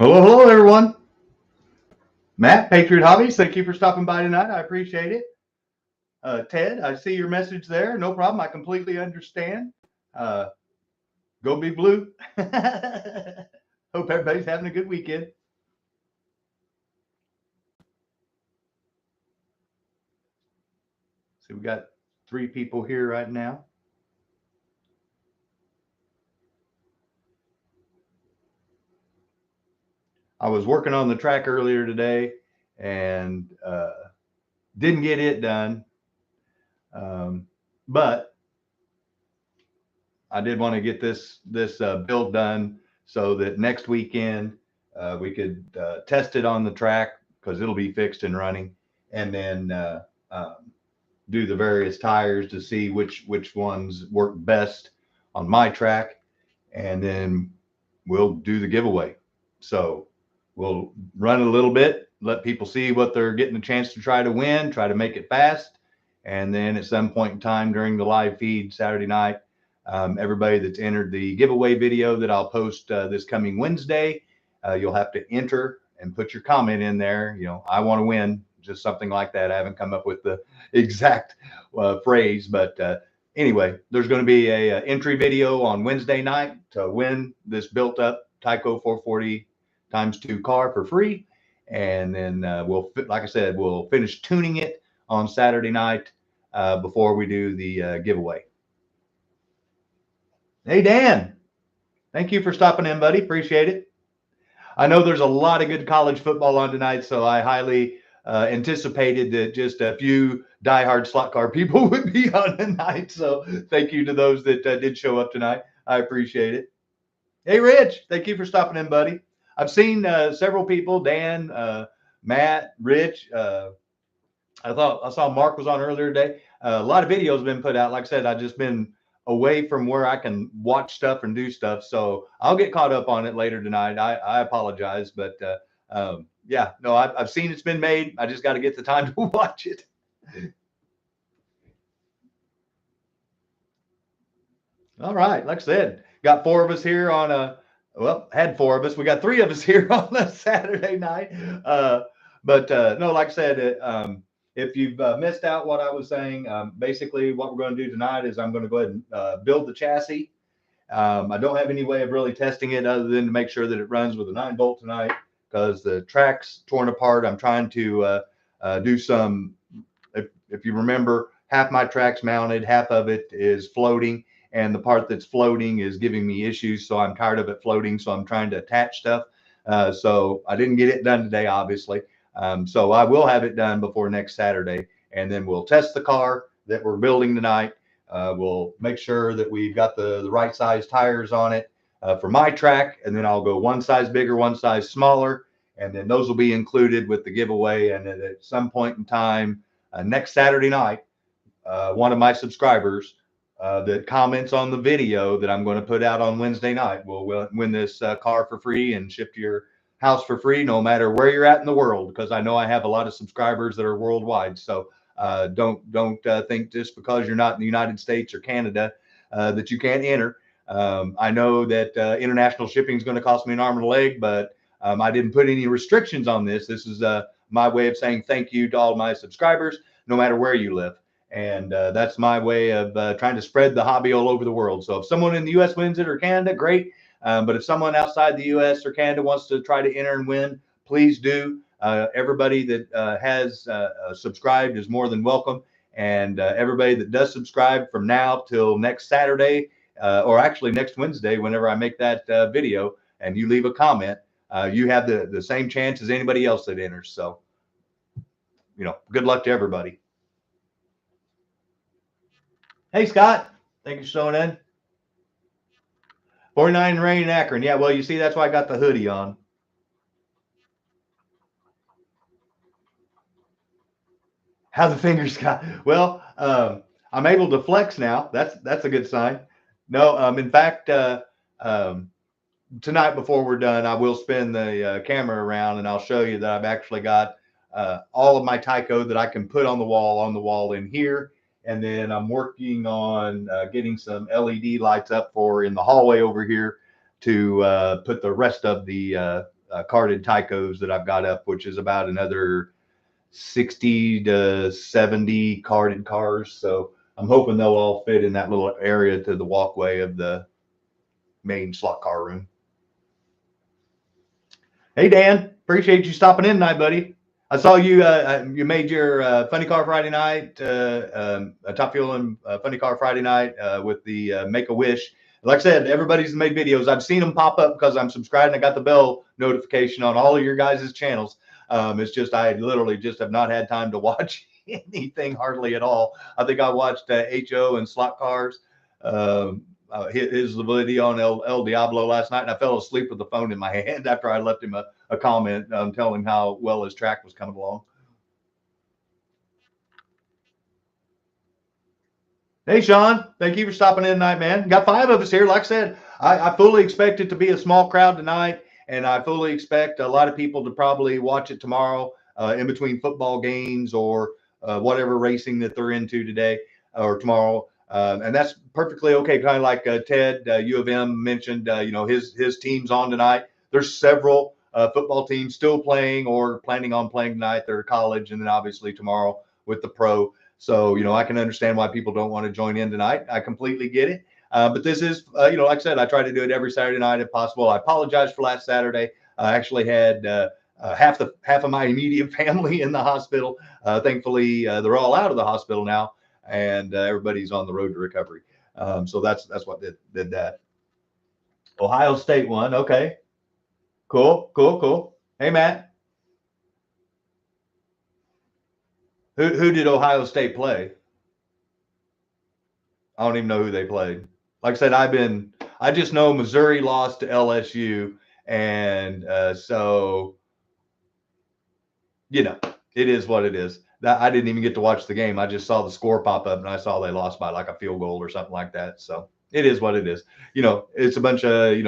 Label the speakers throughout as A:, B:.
A: Hello, hello, everyone. Matt, Patriot Hobbies, thank you for stopping by tonight. I appreciate it. Ted, I see your message there. No problem. I completely understand. Uh, go Big Blue. Hope everybody's having a good weekend. So we got 3 people here right now. I was working on the track earlier today and didn't get it done. But I did want to get this build done so that next weekend we could test it on the track because it'll be fixed and running, and then do the various tires to see which ones work best on my track, and then we'll do the giveaway. So we'll run a little bit, let people see what they're getting a chance to try to win, try to make it fast, and then at some point in time during the live feed Saturday night, everybody that's entered the giveaway video that I'll post this coming Wednesday, you'll have to enter and put your comment in there. You know, I want to win, just something like that. I haven't come up with the exact phrase, but anyway, there's going to be a entry video on Wednesday night to win this built up Tyco 440 x2 car for free. And then like I said, we'll finish tuning it on Saturday night before we do the giveaway. Hey, Dan, thank you for stopping in, buddy. Appreciate it. I know there's a lot of good college football on tonight, so I highly anticipated that just a few diehard slot car people would be on tonight. So thank you to those that did show up tonight. I appreciate it. Hey, Rich, thank you for stopping in, buddy. I've seen several people, Dan, Matt, Rich. I saw Mark was on earlier today. A lot of videos have been put out. Like I said, I've just been away from where I can watch stuff and do stuff. So I'll get caught up on it later tonight. I apologize, but yeah, no, I've seen it's been made. I just got to get the time to watch it. All right, like I said, got 4 of us here on had 4 of us. We got 3 of us here on a Saturday night. But no, like I said, if you've missed out what I was saying, basically what we're going to do tonight is I'm going to go ahead and build the chassis. I don't have any way of really testing it other than to make sure that it runs with a 9-volt tonight because the track's torn apart. I'm trying to do some, if you remember, half my track's mounted, half of it is floating, and the part that's floating is giving me issues. So I'm tired of it floating. So I'm trying to attach stuff. So I didn't get it done today, obviously. So I will have it done before next Saturday, and then we'll test the car that we're building tonight. We'll make sure that we've got the right size tires on it for my track, and then I'll go one size bigger, one size smaller, and then those will be included with the giveaway. And then at some point in time next Saturday night, one of my subscribers that comments on the video that I'm going to put out on Wednesday night will win this car for free and ship to your house for free, no matter where you're at in the world, because I know I have a lot of subscribers that are worldwide. So don't think just because you're not in the United States or Canada that you can't enter. I know that international shipping is going to cost me an arm and a leg, but I didn't put any restrictions on this. This is my way of saying thank you to all my subscribers, no matter where you live. And that's my way of trying to spread the hobby all over the world. So if someone in the U.S. wins it or Canada, great. But if someone outside the U.S. or Canada wants to try to enter and win, please do. Everybody that has subscribed is more than welcome. And everybody that does subscribe from now till next Saturday, or actually next Wednesday, whenever I make that video, and you leave a comment, you have the same chance as anybody else that enters. So, you know, good luck to everybody. Hey, Scott. Thank you for showing in. 49 rain in Akron. Yeah, well, you see, that's why I got the hoodie on. How the fingers got? Well, I'm able to flex now. That's a good sign. No, in fact, tonight before we're done, I will spin the camera around and I'll show you that I've actually got all of my Tyco that I can put on the wall in here. And then I'm working on getting some LED lights up for in the hallway over here to put the rest of the carded Tycos that I've got up, which is about another 60 to 70 carded cars. So I'm hoping they'll all fit in that little area to the walkway of the main slot car room. Hey Dan, appreciate you stopping in tonight, buddy. I saw you. You made your funny car Friday night, Top Fuel and funny car Friday night with the Make a Wish. Like I said, everybody's made videos. I've seen them pop up because I'm subscribed and I got the bell notification on all of your guys' channels. It's just I literally just have not had time to watch anything hardly at all. I think I watched HO and Slot Cars. His video on El Diablo last night, and I fell asleep with the phone in my hand after I left him a comment telling him how well his track was coming along. Hey, Sean, thank you for stopping in tonight, man. Got 5 of us here. Like I said, I fully expect it to be a small crowd tonight, and I fully expect a lot of people to probably watch it tomorrow in between football games or whatever racing that they're into today or tomorrow. And that's perfectly okay. Kind of like Ted, U of M mentioned, his team's on tonight. There's several football teams still playing or planning on playing tonight. They're college, and then obviously tomorrow with the pro. So, I can understand why people don't want to join in tonight. I completely get it. But this is, like I said, I try to do it every Saturday night if possible. I apologize for last Saturday. I actually had half of my immediate family in the hospital. Thankfully, they're all out of the hospital now, and everybody's on the road to recovery. So that's what did that. Ohio State won. Okay, cool. Hey, Matt, who did Ohio State play? I don't even know who they played. Like I said, I just know Missouri lost to LSU, and so it is what it is. That I didn't even get to watch the game. I just saw the score pop up, and I saw they lost by like a field goal or something like that. So it is what it is. It's a bunch of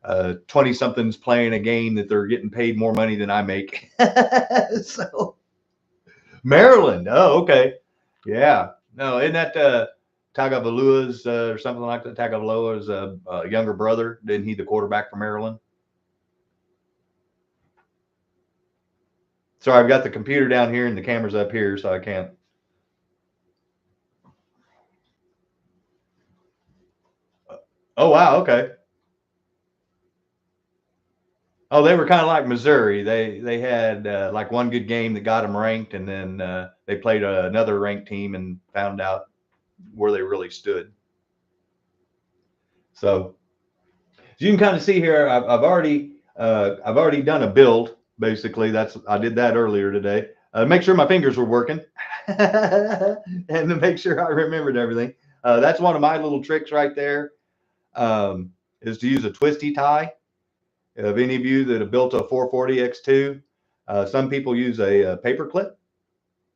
A: 20-somethings playing a game that they're getting paid more money than I make. So Maryland. Oh, okay. Yeah. No, isn't that Tagovailoa's or something like that? Tagovailoa's younger brother. Didn't he the quarterback for Maryland? Sorry, I've got the computer down here and the camera's up here, so I can't. Oh, wow. Okay. Oh, they were kind of like Missouri. They had like one good game that got them ranked, and then they played another ranked team and found out where they really stood. So you can kind of see here, I've already done a build. Basically, I did that earlier today. Make sure my fingers were working, and to make sure I remembered everything. That's one of my little tricks right there. Is to use a twisty tie. Of any of you that have built a 440 X2, some people use a paper clip.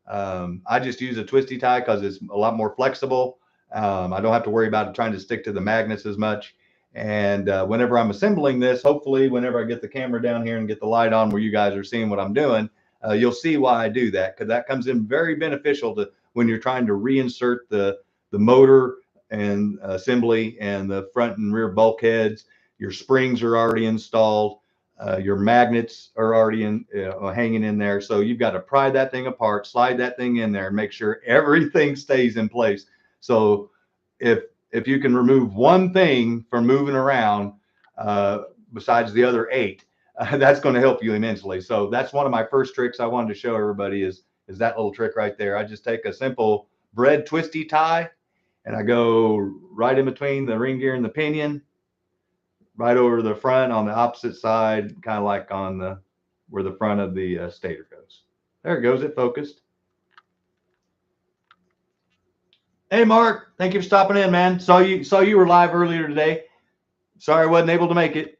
A: I just use a twisty tie because it's a lot more flexible. I don't have to worry about trying to stick to the magnets as much. And whenever I'm assembling this, hopefully whenever I get the camera down here and get the light on where you guys are seeing what I'm doing, you'll see why I do that, because that comes in very beneficial to when you're trying to reinsert the motor and assembly and the front and rear bulkheads. Your springs are already installed. Your magnets are already hanging in there. So you've got to pry that thing apart, slide that thing in there, and make sure everything stays in place. So if you can remove one thing from moving around besides the other 8, that's going to help you immensely. So that's one of my first tricks I wanted to show everybody is that little trick right there. I just take a simple bread twisty tie, and I go right in between the ring gear and the pinion, right over the front on the opposite side, kind of like on where the front of the stator goes. There it goes. It focused. Hey, Mark. Thank you for stopping in, man. Saw you were live earlier today. Sorry I wasn't able to make it.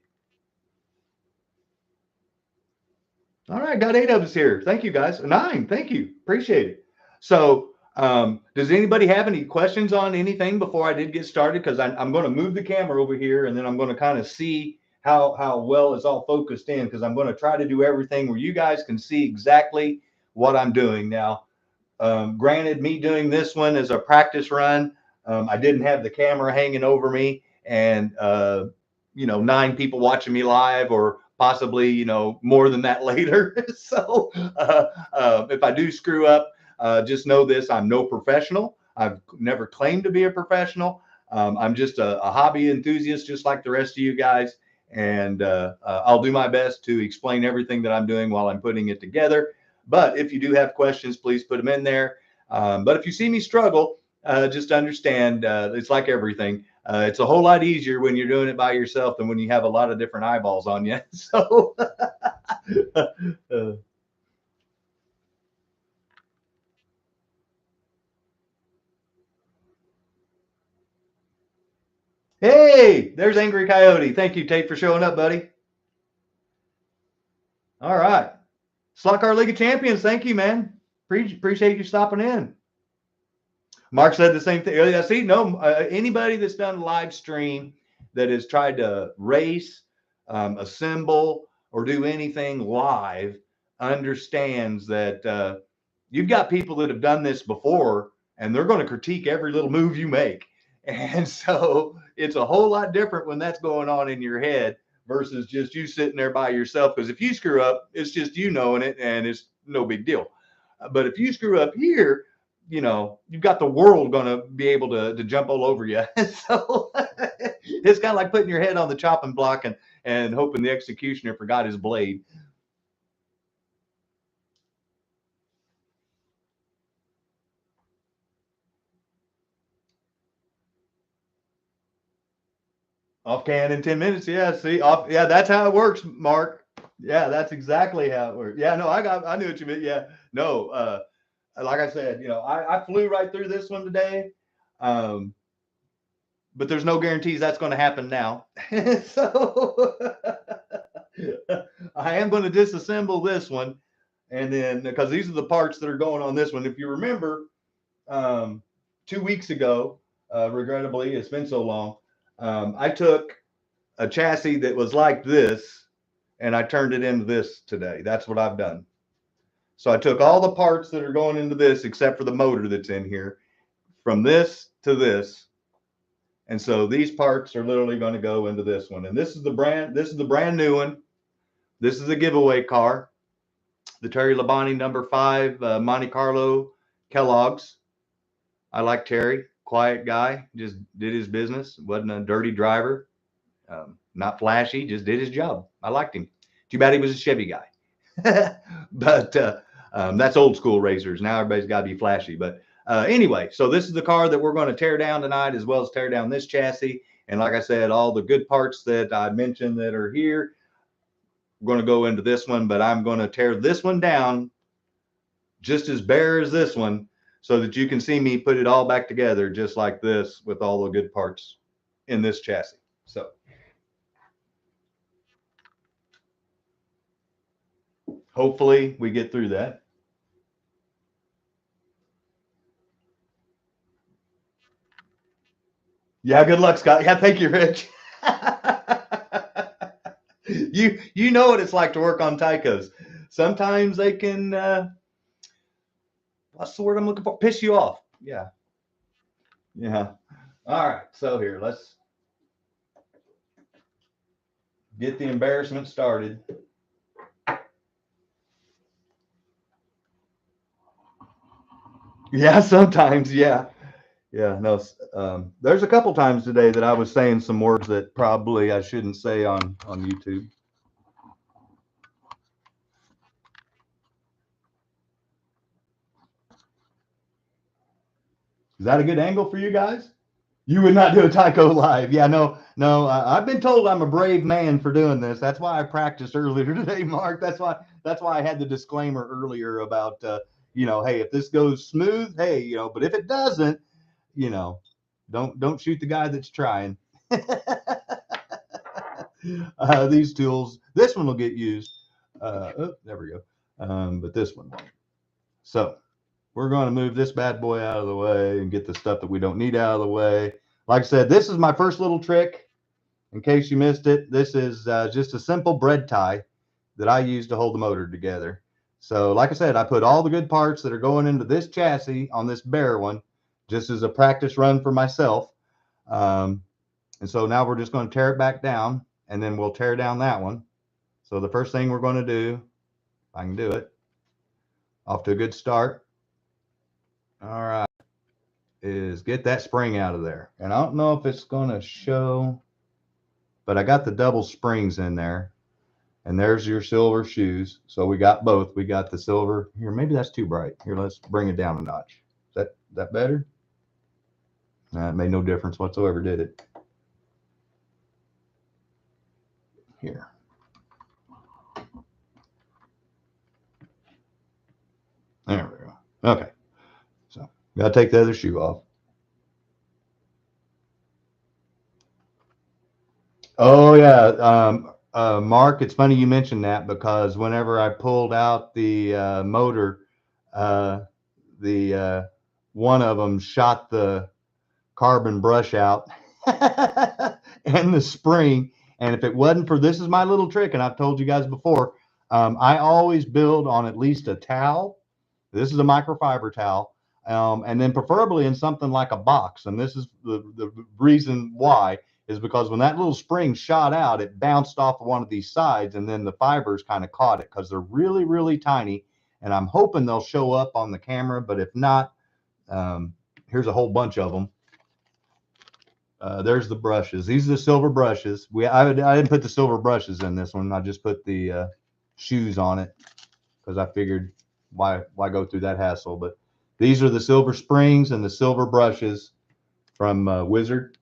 A: All right, got 8 of us here. Thank you, guys. 9. Thank you. Appreciate it. So, does anybody have any questions on anything before I did get started? Because I'm going to move the camera over here, and then I'm going to kind of see how well it's all focused in, because I'm going to try to do everything where you guys can see exactly what I'm doing. Now, granted, me doing this one as a practice run, I didn't have the camera hanging over me and 9 people watching me live or possibly, more than that later. So if I do screw up, just know this: I'm no professional. I've never claimed to be a professional. I'm just a hobby enthusiast, just like the rest of you guys. And I'll do my best to explain everything that I'm doing while I'm putting it together. But if you do have questions, please put them in there. But if you see me struggle, just understand it's like everything. It's a whole lot easier when you're doing it by yourself than when you have a lot of different eyeballs on you. So, hey, there's Angry Coyote. Thank you, Tate, for showing up, buddy. All right. Slot Car League of Champions. Thank you, man. Appreciate you stopping in. Mark said the same thing. Yeah, see, no, anybody that's done live stream that has tried to race, assemble, or do anything live understands that you've got people that have done this before, and they're going to critique every little move you make. And so it's a whole lot different when that's going on in your head versus just you sitting there by yourself. Because if you screw up, it's just you knowing it, and it's no big deal. But if you screw up here, you've got the world going to be able to jump all over you. So it's kind of like putting your head on the chopping block and hoping the executioner forgot his blade. Off can in 10 minutes. Yeah. See, off. Yeah. That's how it works, Mark. Yeah. That's exactly how it works. Yeah. No, I knew what you meant. Yeah. No, like I said, I flew right through this one today. Um, but there's no guarantees that's going to happen now. So I am going to disassemble this one. And then, because these are the parts that are going on this one. If you remember, 2 weeks ago, regrettably, it's been so long, I took a chassis that was like this and I turned it into this today. That's what I've done. So I took all the parts that are going into this, except for the motor that's in here, from this to this. And so these parts are literally going to go into this one. And this is the brand new one. This is a giveaway car. The Terry Labonte #5 Monte Carlo Kellogg's. I like Terry, quiet guy, just did his business. Wasn't a dirty driver, not flashy, just did his job. I liked him. Too bad he was a Chevy guy. But that's old school racers. Now everybody's got to be flashy. But anyway, so this is the car that we're going to tear down tonight, as well as tear down this chassis. And like I said, all the good parts that I mentioned that are here, we're going to go into this one, but I'm going to tear this one down just as bare as this one so that you can see me put it all back together just like this with all the good parts in this chassis. So hopefully we get through that. Yeah, good luck, Scott. Yeah, thank you, Rich. You know what it's like to work on Tycos. Sometimes they can what's the word I'm looking for? Piss you off. Yeah. Yeah. All right. So here, let's get the embarrassment started. Yeah, sometimes. Yeah. Yeah. No, there's a couple times today that I was saying some words that probably I shouldn't say on YouTube. Is that a good angle for you guys? You would not do a Tyco live. Yeah, no, no. I've been told I'm a brave man for doing this. That's why I practiced earlier today, Mark. That's why I had the disclaimer earlier about hey, if this goes smooth, hey, but if it doesn't, you know, don't shoot the guy that's trying. These tools, this one will get used. There we go. But this one won't. So we're going to move this bad boy out of the way and get the stuff that we don't need out of the way. Like I said, this is my first little trick. In case you missed it, this is just a simple bread tie that I use to hold the motor together. So like I said, I put all the good parts that are going into this chassis on this bare one, just as a practice run for myself. And so now we're just going to tear it back down, and then we'll tear down that one. So the first thing we're going to do, if I can do it, off to a good start. All right, is get that spring out of there. And I don't know if it's going to show, but I got the double springs in there. And there's your silver shoes. So we got both. We got the silver here. Maybe that's too bright. Here, let's bring it down a notch. Is that better? Nah, it made no difference whatsoever, did it? Here. There we go. Okay. So gotta take the other shoe off. Oh yeah. Mark, it's funny you mentioned that because whenever I pulled out the motor, the one of them shot the carbon brush out and the spring. And if it wasn't for, this is my little trick, and I've told you guys before, I always build on at least a towel. This is a microfiber towel, and then preferably in something like a box. And this is the reason why is because when that little spring shot out, it bounced off of one of these sides, and then the fibers kind of caught it because they're really, really tiny. And I'm hoping they'll show up on the camera, but if not, here's a whole bunch of them. There's the brushes. These are the silver brushes. I didn't put the silver brushes in this one. I just put the shoes on it because I figured why go through that hassle. But these are the silver springs and the silver brushes from Wizard.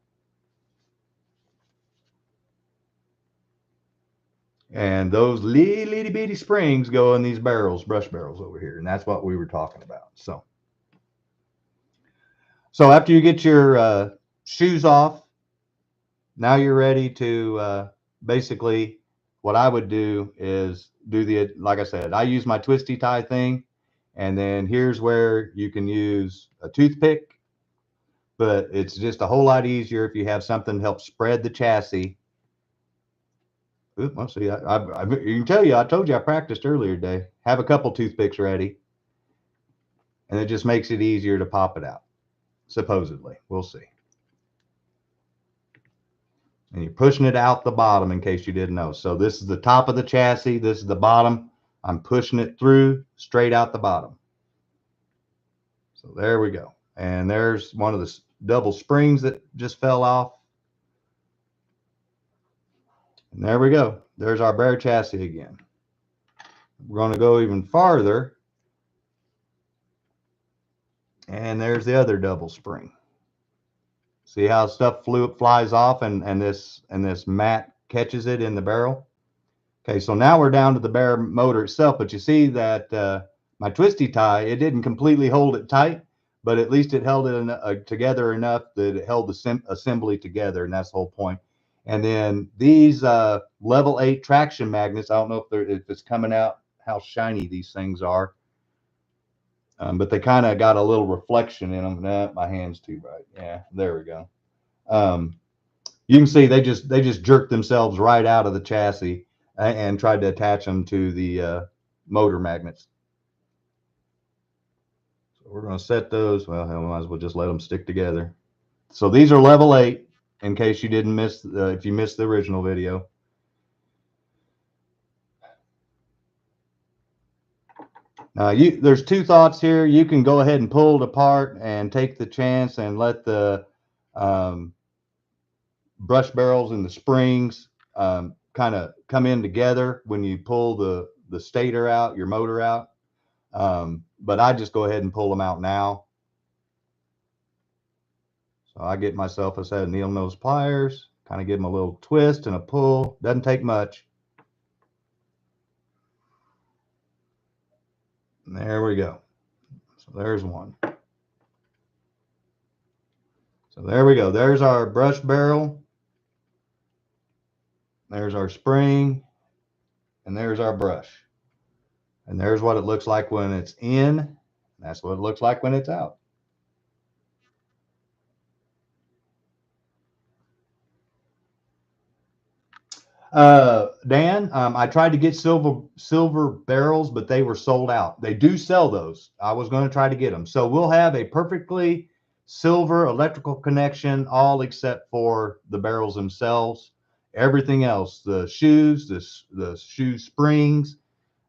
A: And those little bitty springs go in these barrels, brush barrels over here. And that's what we were talking about. So after you get your shoes off, now you're ready to basically, what I would do is do like I said, I use my twisty tie thing. And then here's where you can use a toothpick, but it's just a whole lot easier if you have something to help spread the chassis. Oops, let's see, you can tell you, I told you I practiced earlier today. Have a couple toothpicks ready. And it just makes it easier to pop it out. Supposedly, we'll see. And you're pushing it out the bottom in case you didn't know. So this is the top of the chassis. This is the bottom. I'm pushing it through straight out the bottom. So there we go. And there's one of the double springs that just fell off. And there we go. There's our bare chassis again. We're going to go even farther. And there's the other double spring. See how stuff flies off and this mat catches it in the barrel? Okay, so now we're down to the bare motor itself, but you see that my twisty tie, it didn't completely hold it tight, but at least it held it together enough that it held the assembly together, and that's the whole point. And then these level 8 traction magnets, I don't know if it's coming out how shiny these things are, but they kind of got a little reflection in them. Nah, my hand's too bright. Yeah, there we go. You can see they just jerked themselves right out of the chassis and tried to attach them to the motor magnets. So we're going to set those. Well, hell, we might as well just let them stick together. So these are level 8 in case you didn't miss, if you missed the original video. There's two thoughts here. You can go ahead and pull it apart and take the chance and let the brush barrels and the springs kind of come in together when you pull the stator out, your motor out. But I just go ahead and pull them out now. So I get myself a set of needle nose pliers, kind of give them a little twist and a pull. Doesn't take much. And there we go. So there's one. So there we go. There's our brush barrel. There's our spring. And there's our brush. And there's what it looks like when it's in. That's what it looks like when it's out. Dan, I tried to get silver barrels, but they were sold out. They do sell those. I was going to try to get them. So we'll have a perfectly silver electrical connection, all except for the barrels themselves. Everything else, the shoes, the shoe springs,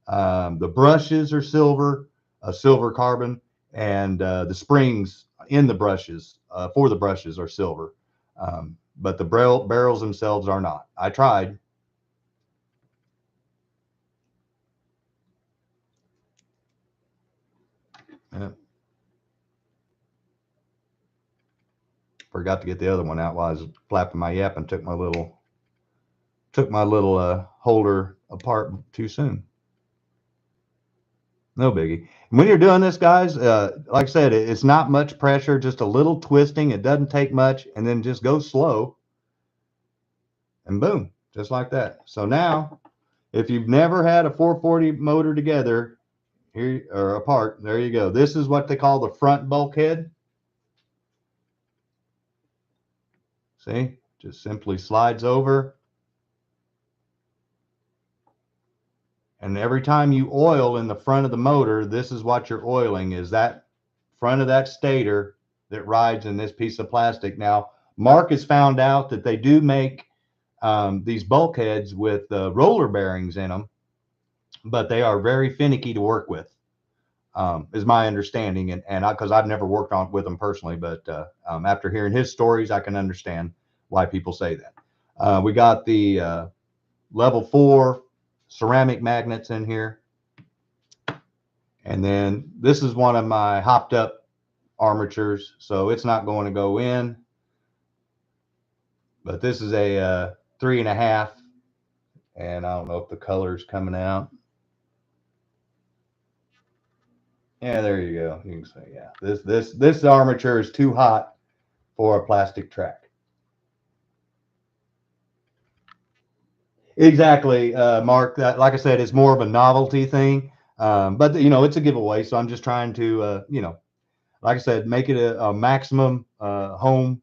A: the brushes are silver, silver carbon, and the springs in the brushes for the brushes are silver. But the barrels themselves are not. I tried. Yeah. Forgot to get the other one out while I was flapping my yap and took my little holder apart too soon. No biggie. When you're doing this, guys, like I said, it's not much pressure, just a little twisting. It doesn't take much, and then just go slow, and boom, just like that. So now, if you've never had a 440 motor together here or apart, there you go. This is what they call the front bulkhead. See, just simply slides over. And every time you oil in the front of the motor, this is what you're oiling, is that front of that stator that rides in this piece of plastic. Now, Mark has found out that they do make these bulkheads with roller bearings in them, but they are very finicky to work with, is my understanding. And because I've never worked on with them personally, but after hearing his stories, I can understand why people say that. We got the level 4 ceramic magnets in here. And then this is one of my hopped up armatures, so it's not going to go in. But this is a 3.5, and I don't know if the color's coming out. Yeah, there you go. You can say, yeah, this armature is too hot for a plastic track. Exactly, Mark. Like I said, it's more of a novelty thing, but it's a giveaway. So I'm just trying to, like I said, make it a maximum home,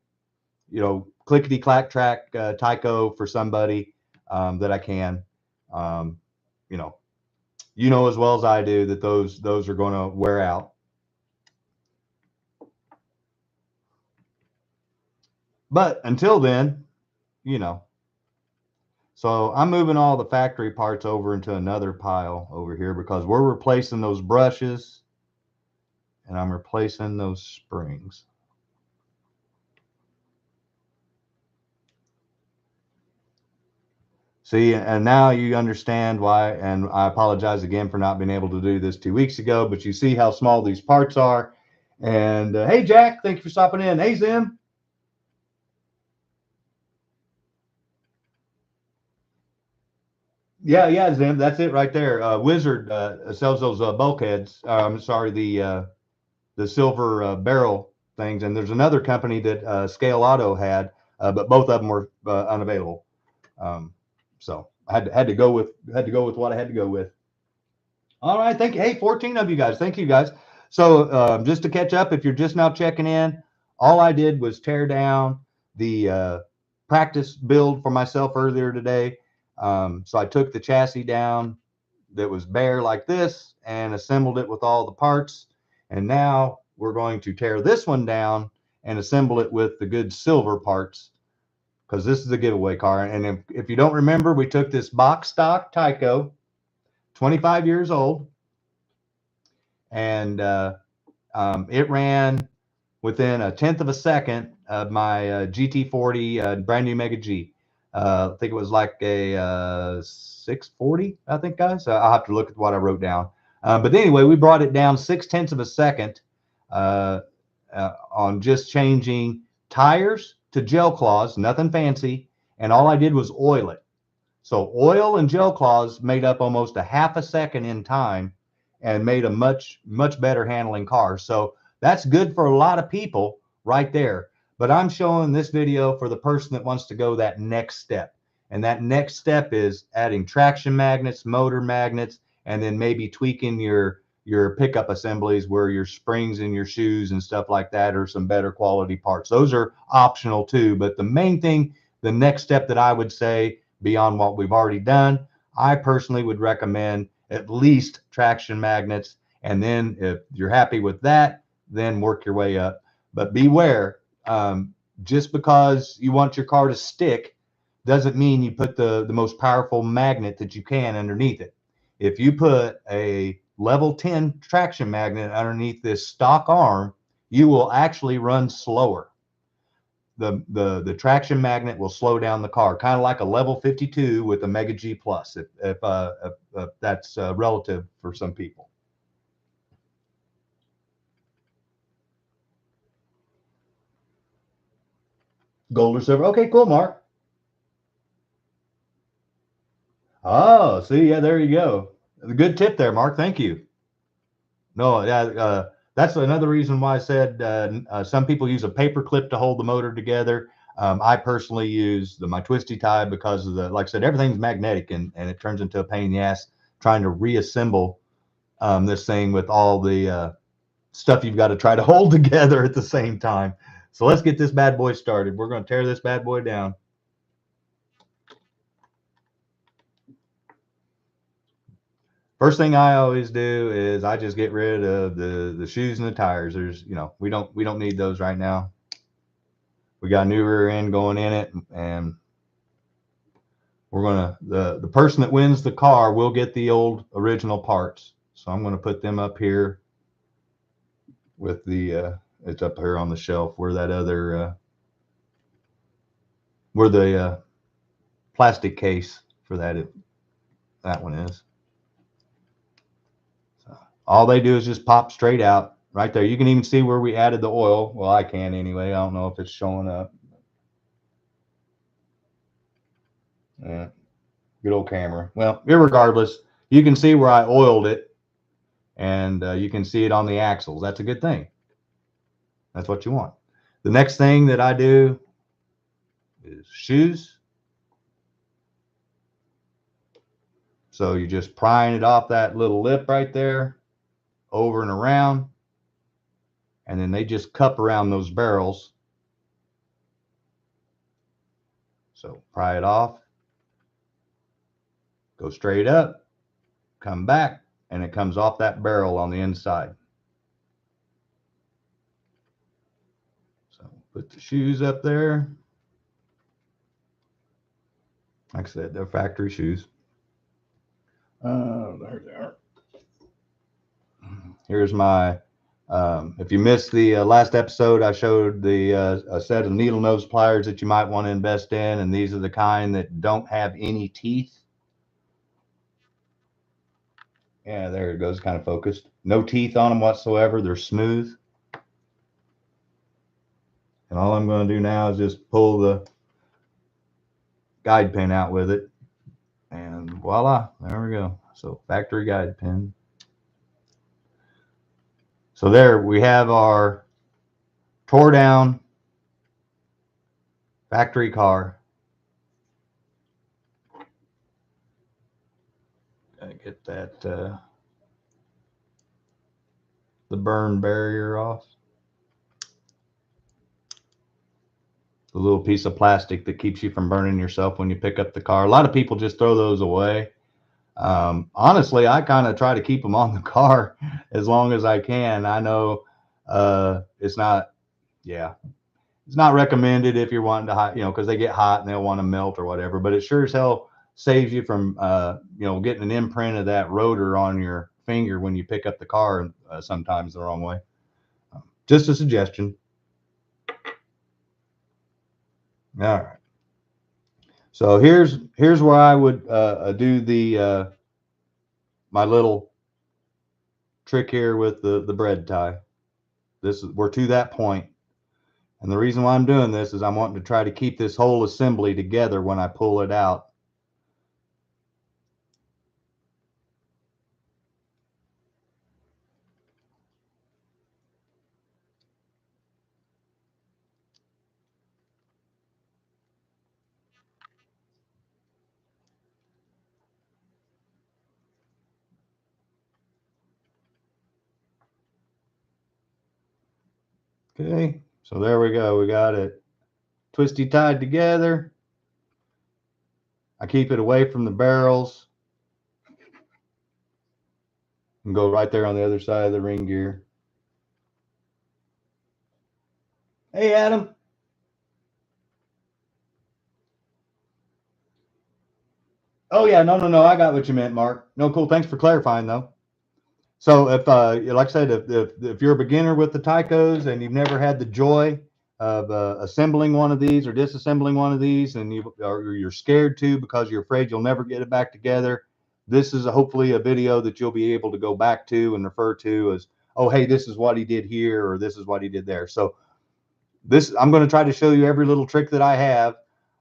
A: clickety clack track Tyco for somebody that I can. Um, you know as well as I do that those are going to wear out. But until then, you know. So I'm moving all the factory parts over into another pile over here because we're replacing those brushes and I'm replacing those springs. See, and now you understand why, and I apologize again for not being able to do this 2 weeks ago, but you see how small these parts are. And hey, Jack, thank you for stopping in. Hey, Zim. Yeah, Zim, that's it right there. Wizard sells those bulkheads. I'm sorry, the silver barrel things, and there's another company that Scale Auto had, but both of them were unavailable. So I had to go with what I had to go with. All right, thank you. Hey, 14 of you guys. Thank you guys. So just to catch up, if you're just now checking in, all I did was tear down the practice build for myself earlier today. So I took the chassis down that was bare like this and assembled it with all the parts. And now we're going to tear this one down and assemble it with the good silver parts because this is a giveaway car. And if you don't remember, we took this box stock Tyco, 25 years old, and it ran within a tenth of a second of my GT40 brand new Mega G. I think it was like a 640, I think, guys. I'll have to look at what I wrote down. But anyway, we brought it down 0.6 of a second on just changing tires to gel cloths, nothing fancy. And all I did was oil it. So oil and gel cloths made up almost a half a second in time and made a much better handling car. So that's good for a lot of people right there. But I'm showing this video for the person that wants to go that next step. And that next step is adding traction magnets, motor magnets, and then maybe tweaking your pickup assemblies where your springs and your shoes and stuff like that are some better quality parts. Those are optional too. But the main thing, the next step that I would say beyond what we've already done, I personally would recommend at least traction magnets. And then if you're happy with that, then work your way up. But beware, just because you want your car to stick doesn't mean you put the most powerful magnet that you can underneath it. If you put a level 10 traction magnet underneath this stock arm, you will actually run slower. The traction magnet will slow down the car, kind of like a level 52 with a Mega G Plus, if that's relative for some people. Gold or silver. Okay, cool, Mark. Oh, see, yeah, there you go. Good tip there, Mark. Thank you. No, yeah, that's another reason why I said some people use a paper clip to hold the motor together. I personally use my twisty tie because of like I said, everything's magnetic and it turns into a pain in the ass trying to reassemble this thing with all the stuff you've got to try to hold together at the same time. So let's get this bad boy started. We're going to tear this bad boy down. First thing I always do is I just get rid of the shoes and the tires. There's, we don't need those right now. We got a new rear end going in it, and we're gonna the person that wins the car will get the old original parts. So I'm gonna put them up here with the it's up here on the shelf where that other where the plastic case for that one is. So all they do is just pop straight out right there. You can even see where we added the oil. Well, I can anyway. I don't know if it's showing up. Yeah, good old camera. Well, irregardless, you can see where I oiled it, and you can see it on the axles. That's a good thing. That's what you want. The next thing that I do is shoes. So you're just prying it off that little lip right there, over and around, and then they just cup around those barrels. So pry it off, go straight up, come back, and it comes off that barrel on the inside. So put the shoes up there. Like I said, they're factory shoes. There they are. Here's my, if you missed the last episode, I showed a set of needle nose pliers that you might want to invest in, and these are the kind that don't have any teeth. Yeah, there it goes, kind of focused. No teeth on them whatsoever. They're smooth. And all I'm going to do now is just pull the guide pin out with it. And voila, there we go. So factory guide pin. So there we have our tore down factory car. Gotta get that the burn barrier off. The little piece of plastic that keeps you from burning yourself when you pick up the car. A lot of people just throw those away. Honestly, I kind of try to keep them on the car as long as I can. I know it's not, yeah, it's not recommended if you're wanting to, because they get hot and they'll want to melt or whatever. But it sure as hell saves you from, getting an imprint of that rotor on your finger when you pick up the car sometimes the wrong way. Just a suggestion. All right. So here's where I would do the my little trick here with the bread tie. We're to that point, and the reason why I'm doing this is I'm wanting to try to keep this whole assembly together when I pull it out. Okay, so there we go. We got it twisty tied together. I keep it away from the barrels and go right there on the other side of the ring gear. Hey, Adam. Oh yeah, no, I got what you meant, Mark. No, cool. Thanks for clarifying though. So if, like I said, if you're a beginner with the Tycos and you've never had the joy of assembling one of these or disassembling one of these, and you're scared to because you're afraid you'll never get it back together, this is hopefully a video that you'll be able to go back to and refer to as, oh, hey, this is what he did here, or this is what he did there. So this, I'm going to try to show you every little trick that I have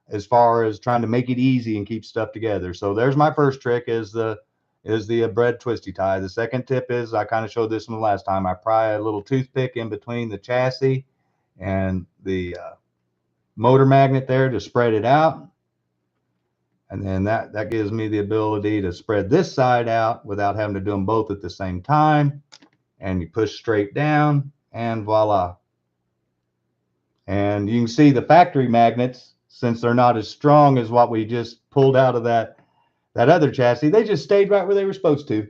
A: as far as trying to make it easy and keep stuff together. So there's my first trick, is the bread twisty tie. The second tip is, I kind of showed this one last time, I pry a little toothpick in between the chassis and the motor magnet there to spread it out. And then that gives me the ability to spread this side out without having to do them both at the same time. And you push straight down, and voila. And you can see the factory magnets, since they're not as strong as what we just pulled out of that other chassis, they just stayed right where they were supposed to.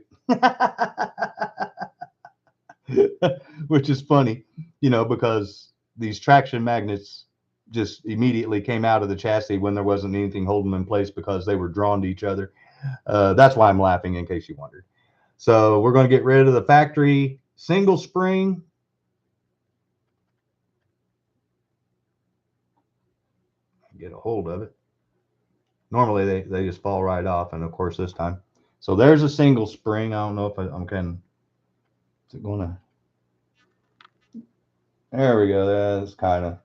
A: Which is funny, because these traction magnets just immediately came out of the chassis when there wasn't anything holding them in place because they were drawn to each other. That's why I'm laughing, in case you wondered. So we're going to get rid of the factory single spring. Get a hold of it. Normally they just fall right off, and of course this time. So there's a single spring. I don't know if I'm kind of, is it going to, there we go. That's kind of,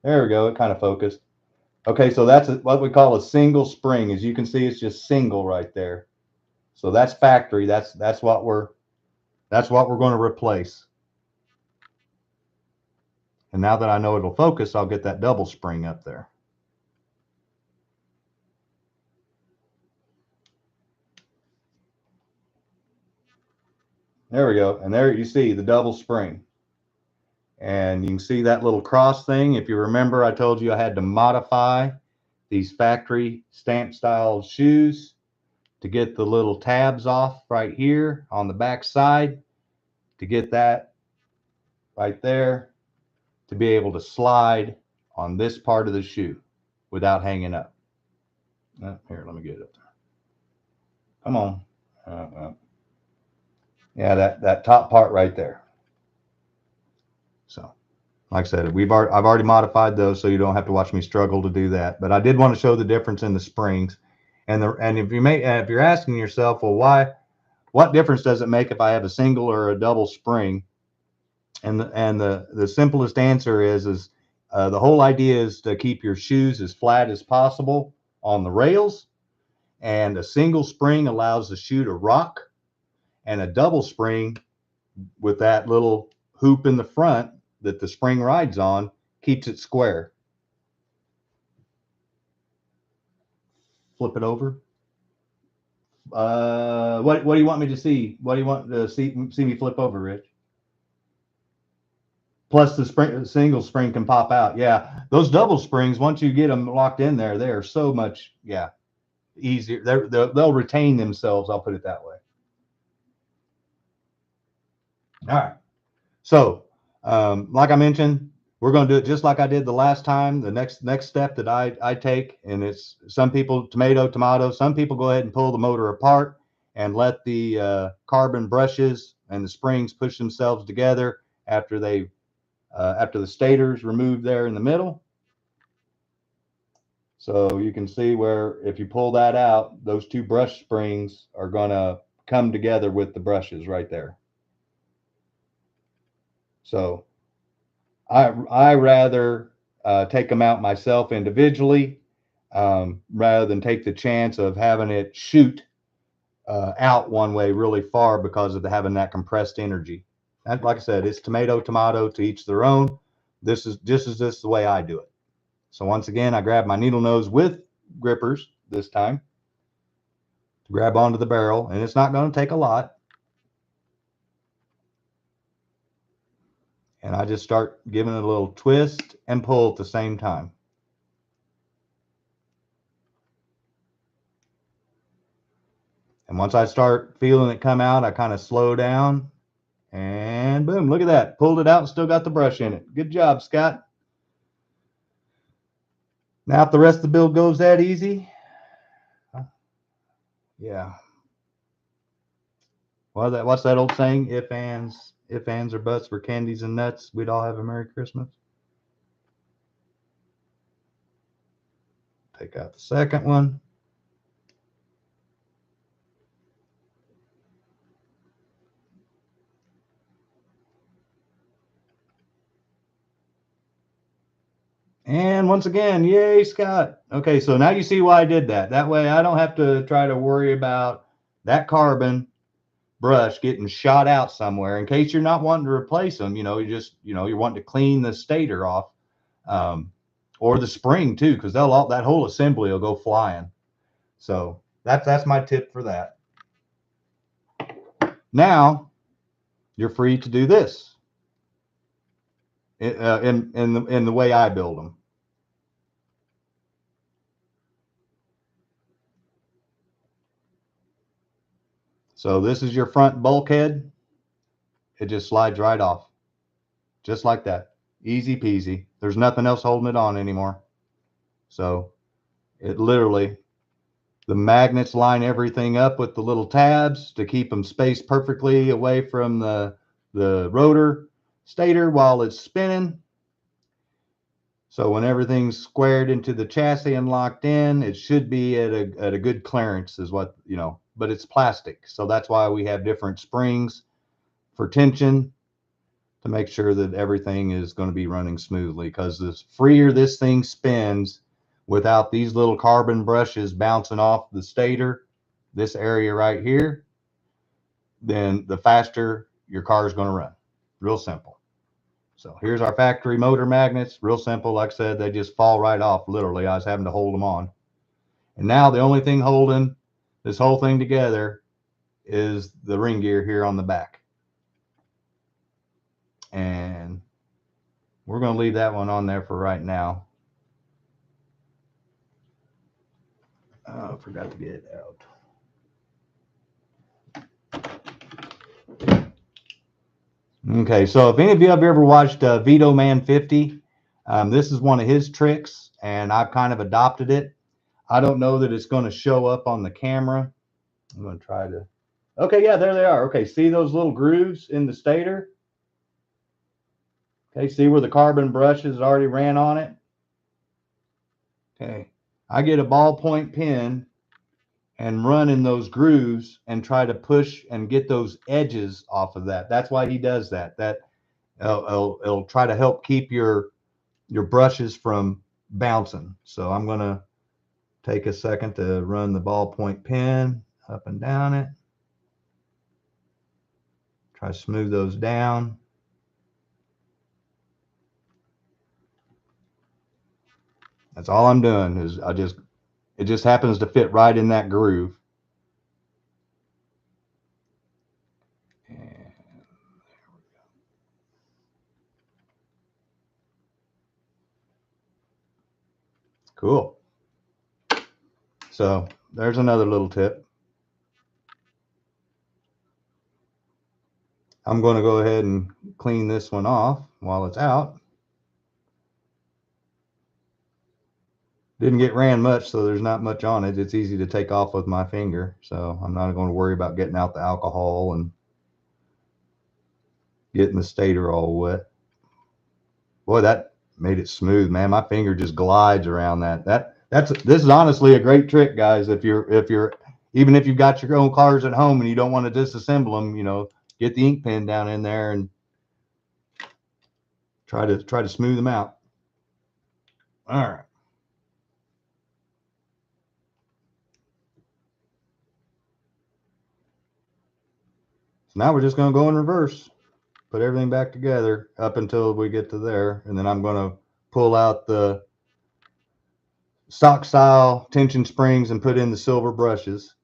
A: there we go. It kind of focused. Okay, so that's what we call a single spring. As you can see, it's just single right there. So that's factory. That's what we're going to replace. And now that I know it'll focus, I'll get that double spring up there. There we go. And there you see the double spring. And you can see that little cross thing. If you remember, I told you I had to modify these factory stamp style shoes to get the little tabs off right here on the back side, to get that right there, to be able to slide on this part of the shoe without hanging up. Here, let me get it up there. Come on. Yeah, that top part right there. So, like I said, I've already modified those, so you don't have to watch me struggle to do that. But I did want to show the difference in the springs, and if you're asking yourself, well, what difference does it make if I have a single or a double spring? And the simplest answer is the whole idea is to keep your shoes as flat as possible on the rails, and a single spring allows the shoe to rock, and a double spring with that little hoop in the front that the spring rides on keeps it square. Flip it over. What do you want me to see? What do you want to see me flip over, Rich? Plus the single spring can pop out. Yeah, those double springs, once you get them locked in there, they are so much easier. They'll retain themselves. I'll put it that way. All right. So, like I mentioned, we're going to do it just like I did the last time. The next step that I take, and it's, some people tomato. Some people go ahead and pull the motor apart and let the carbon brushes and the springs push themselves together after the stator's removed there in the middle. So you can see where if you pull that out, those two brush springs are going to come together with the brushes right there. So I rather take them out myself individually, rather than take the chance of having it shoot out one way really far because of having that compressed energy. And like I said, it's tomato to each their own. This is just the way I do it. So once again, I grab my needle nose with grippers this time to grab onto the barrel, and it's not going to take a lot. And I just start giving it a little twist and pull at the same time. And once I start feeling it come out, I kind of slow down, and boom, look at that. Pulled it out and still got the brush in it. Good job, Scott. Now, if the rest of the build goes that easy, Yeah. Well, what's that old saying? If ands or buts for candies and nuts, we'd all have a Merry Christmas. Take out the second one. And once again, yay, Scott. Okay, so now you see why I did that. That way I don't have to try to worry about that carbon brush getting shot out somewhere in case you're not wanting to replace them. You're wanting to clean the stator off, or the spring too, because that whole assembly will go flying. So that's my tip for that. Now you're free to do this in the way I build them. So this is your front bulkhead. It just slides right off, just like that. Easy peasy. There's nothing else holding it on anymore. So it literally, the magnets line everything up with the little tabs to keep them spaced perfectly away from the rotor stator while it's spinning. So when everything's squared into the chassis and locked in, it should be at a good clearance is what, but it's plastic. So that's why we have different springs for tension to make sure that everything is going to be running smoothly, because the freer this thing spins without these little carbon brushes bouncing off the stator, this area right here, then the faster your car is going to run. Real simple. So here's our factory motor magnets. Real simple. Like I said, they just fall right off. Literally, I was having to hold them on. And now the only thing holding this whole thing together is the ring gear here on the back. And we're going to leave that one on there for right now. Oh, I forgot to get it out. Okay, so if any of you have ever watched Vito Man 50, this is one of his tricks, and I've kind of adopted it. I don't know that it's going to show up on the camera. I'm going to try to. Okay, yeah, there they are. Okay, see those little grooves in the stator? Okay, see where the carbon brushes already ran on it? Okay, I get a ballpoint pen and run in those grooves and try to push and get those edges off of that. That's why he does that. It'll try to help keep your brushes from bouncing. So I'm going to take a second to run the ballpoint pen up and down it. Try to smooth those down. That's all I'm doing is it just happens to fit right in that groove. And there we go. Cool. So there's another little tip. I'm going to go ahead and clean this one off while it's out. Didn't get ran much, so there's not much on it. It's easy to take off with my finger, so I'm not going to worry about getting out the alcohol and getting the stator all wet. Boy, that made it smooth, man. My finger just glides around that. This is honestly a great trick, guys. If you're even if you've got your own cars at home and you don't want to disassemble them, get the ink pen down in there and try to smooth them out. All right. So now we're just going to go in reverse, put everything back together up until we get to there, and then I'm going to pull out the stock style tension springs and put in the silver brushes.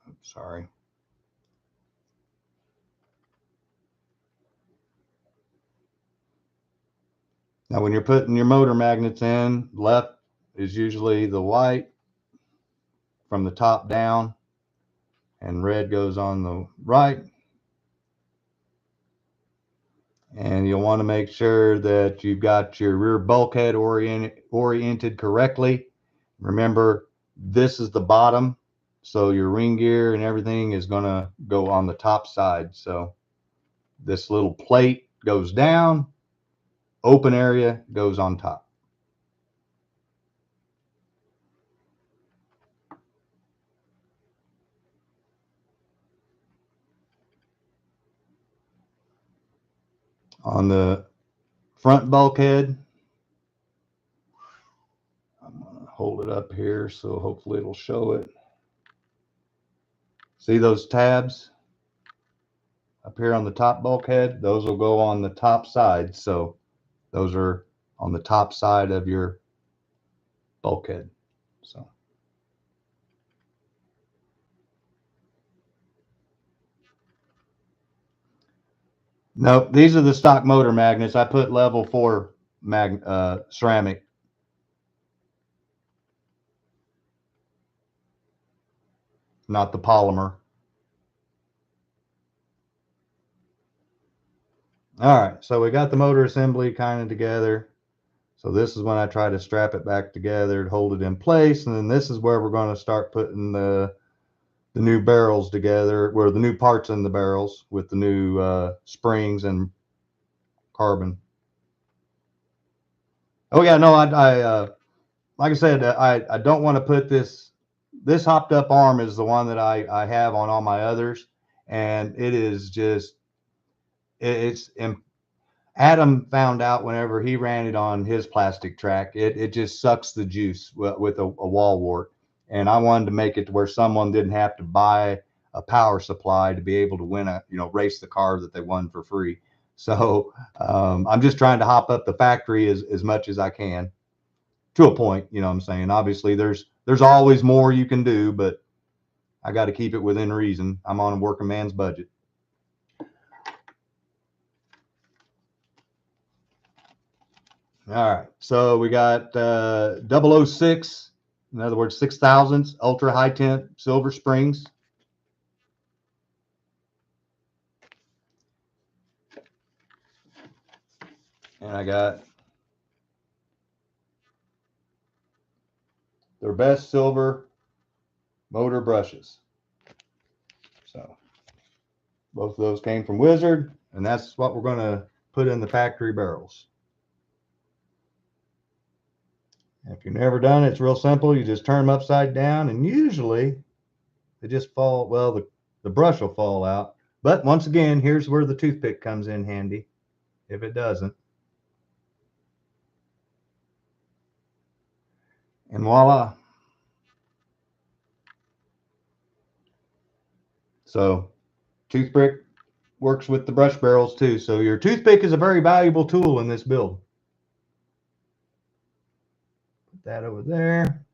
A: Oops, sorry. Now, when you're putting your motor magnets in, left is usually the white from the top down, and red goes on the right. And you'll want to make sure that you've got your rear bulkhead oriented correctly. Remember, this is the bottom, so your ring gear and everything is going to go on the top side. So this little plate goes down, open area goes on top. On the front bulkhead, I'm going to hold it up here so hopefully it'll show it. See those tabs up here on the top bulkhead? Those will go on the top side. So those are on the top side of your bulkhead. So no, these are the stock motor magnets. I put level 4 ceramic. Not the polymer. All right, so we got the motor assembly kind of together. So this is when I try to strap it back together and hold it in place. And then this is where we're going to start putting the new barrels together, where the new parts in the barrels with the new springs and carbon. Oh yeah, no, I like I said, I don't want to put this hopped up arm is the one that I have on all my others, and it is just it's Adam found out whenever he ran it on his plastic track, it just sucks the juice with a wall wart. And I wanted to make it to where someone didn't have to buy a power supply to be able to win race the car that they won for free. So I'm just trying to hop up the factory as much as I can to a point, you know what I'm saying? Obviously there's always more you can do, but I got to keep it within reason. I'm on a working man's budget. All right, so we got 006, in other words, 6000s, ultra high temp silver springs. And I got their best silver motor brushes. So both of those came from Wizard, and that's what we're going to put in the factory barrels. If you've never done it, it's real simple. You just turn them upside down, and usually they just fall. Well, the brush will fall out. But once again, here's where the toothpick comes in handy if it doesn't. And voila. So toothpick works with the brush barrels too. So your toothpick is a very valuable tool in this build. Put that over there.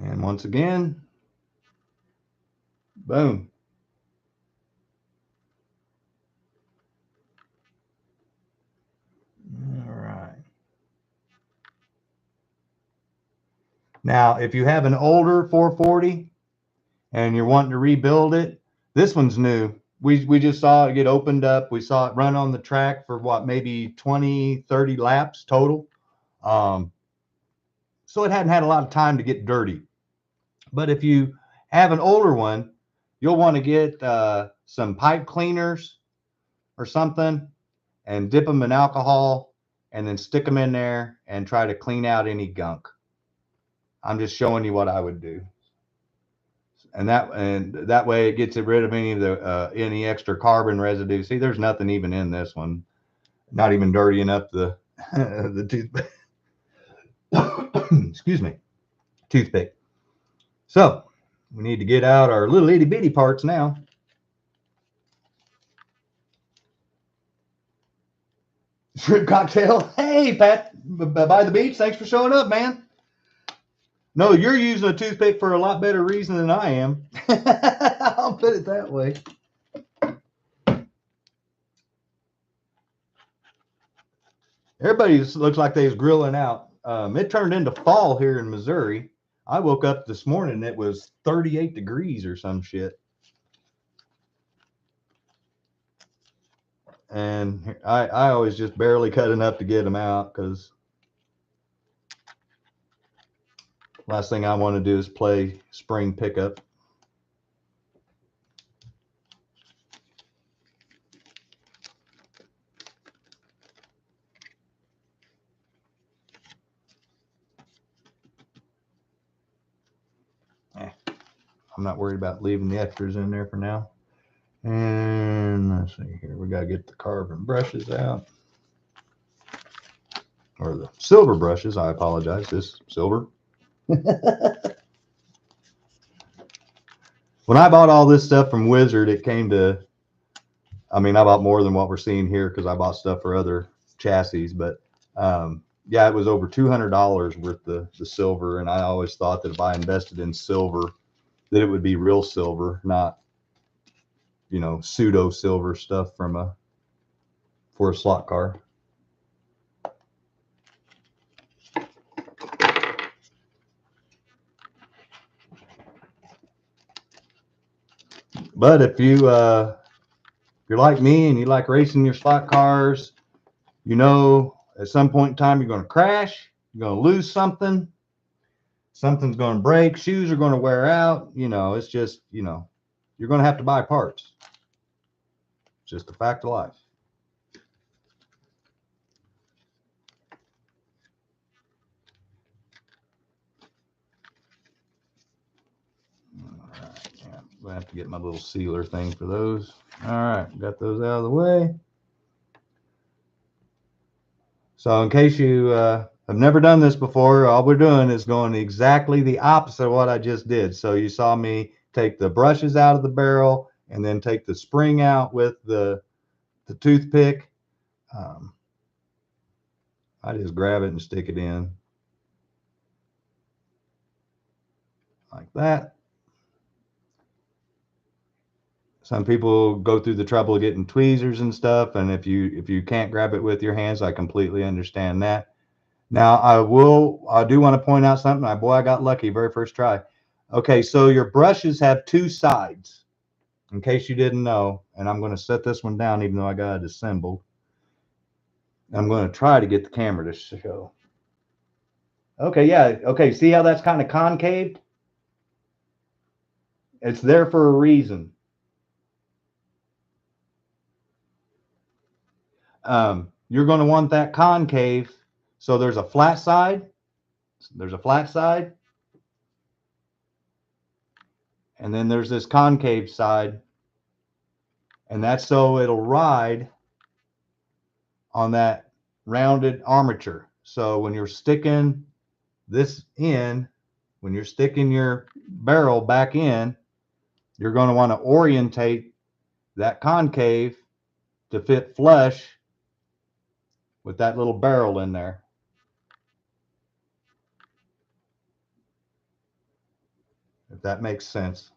A: And once again, boom. All right. Now, if you have an older 440 and you're wanting to rebuild it, this one's new. We just saw it get opened up. We saw it run on the track for what, maybe 20, 30 laps total. So it hadn't had a lot of time to get dirty. But if you have an older one, you'll want to get some pipe cleaners or something and dip them in alcohol and then stick them in there and try to clean out any gunk. I'm just showing you what I would do. And that way it gets rid of any of the any extra carbon residue. See, there's nothing even in this one. Not even dirty enough the the toothpick. Excuse me, toothpick. So we need to get out our little itty bitty parts now. Shrimp cocktail. Hey, Pat, by the beach. Thanks for showing up, man. No, you're using a toothpick for a lot better reason than I am. I'll put it that way. Everybody looks like they was grilling out. It turned into fall here in Missouri. I woke up this morning, it was 38 degrees or some shit. And I always just barely cut enough to get them out, because last thing I want to do is play spring pickup. I'm not worried about leaving the extras in there for now. And let's see here, we got to get the carbon brushes out. Or the silver brushes, I apologize, this silver. When I bought all this stuff from Wizard, it came to, I mean, I bought more than what we're seeing here because I bought stuff for other chassis, but yeah, it was over $200 worth the silver. And I always thought that if I invested in silver, that it would be real silver, not, you know, pseudo silver stuff for a slot car. But if you're like me and you like racing your slot cars, you know, at some point in time, you're going to crash, you're going to lose something, something's going to break, shoes are going to wear out. You know, it's just, you know, you're going to have to buy parts. It's just a fact of life. All right, yeah, I'm going to have to get my little sealer thing for those. All right, got those out of the way. So in case you have never done this before, all we're doing is going exactly the opposite of what I just did. So you saw me take the brushes out of the barrel and then take the spring out with the toothpick. I just grab it and stick it in like that. Some people go through the trouble of getting tweezers and stuff, and if you can't grab it with your hands, I completely understand that. Now I do want to point out something. Boy, I got lucky very first try. Okay, so your brushes have two sides, in case you didn't know, and I'm going to set this one down even though I got it assembled. I'm going to try to get the camera to show. Okay, yeah, okay, see how that's kind of concave? It's there for a reason. You're going to want that concave. So there's a flat side. There's a flat side. And then there's this concave side. And that's so it'll ride on that rounded armature. So when you're sticking this in, when you're sticking your barrel back in, you're going to want to orientate that concave to fit flush with that little barrel in there. If that makes sense.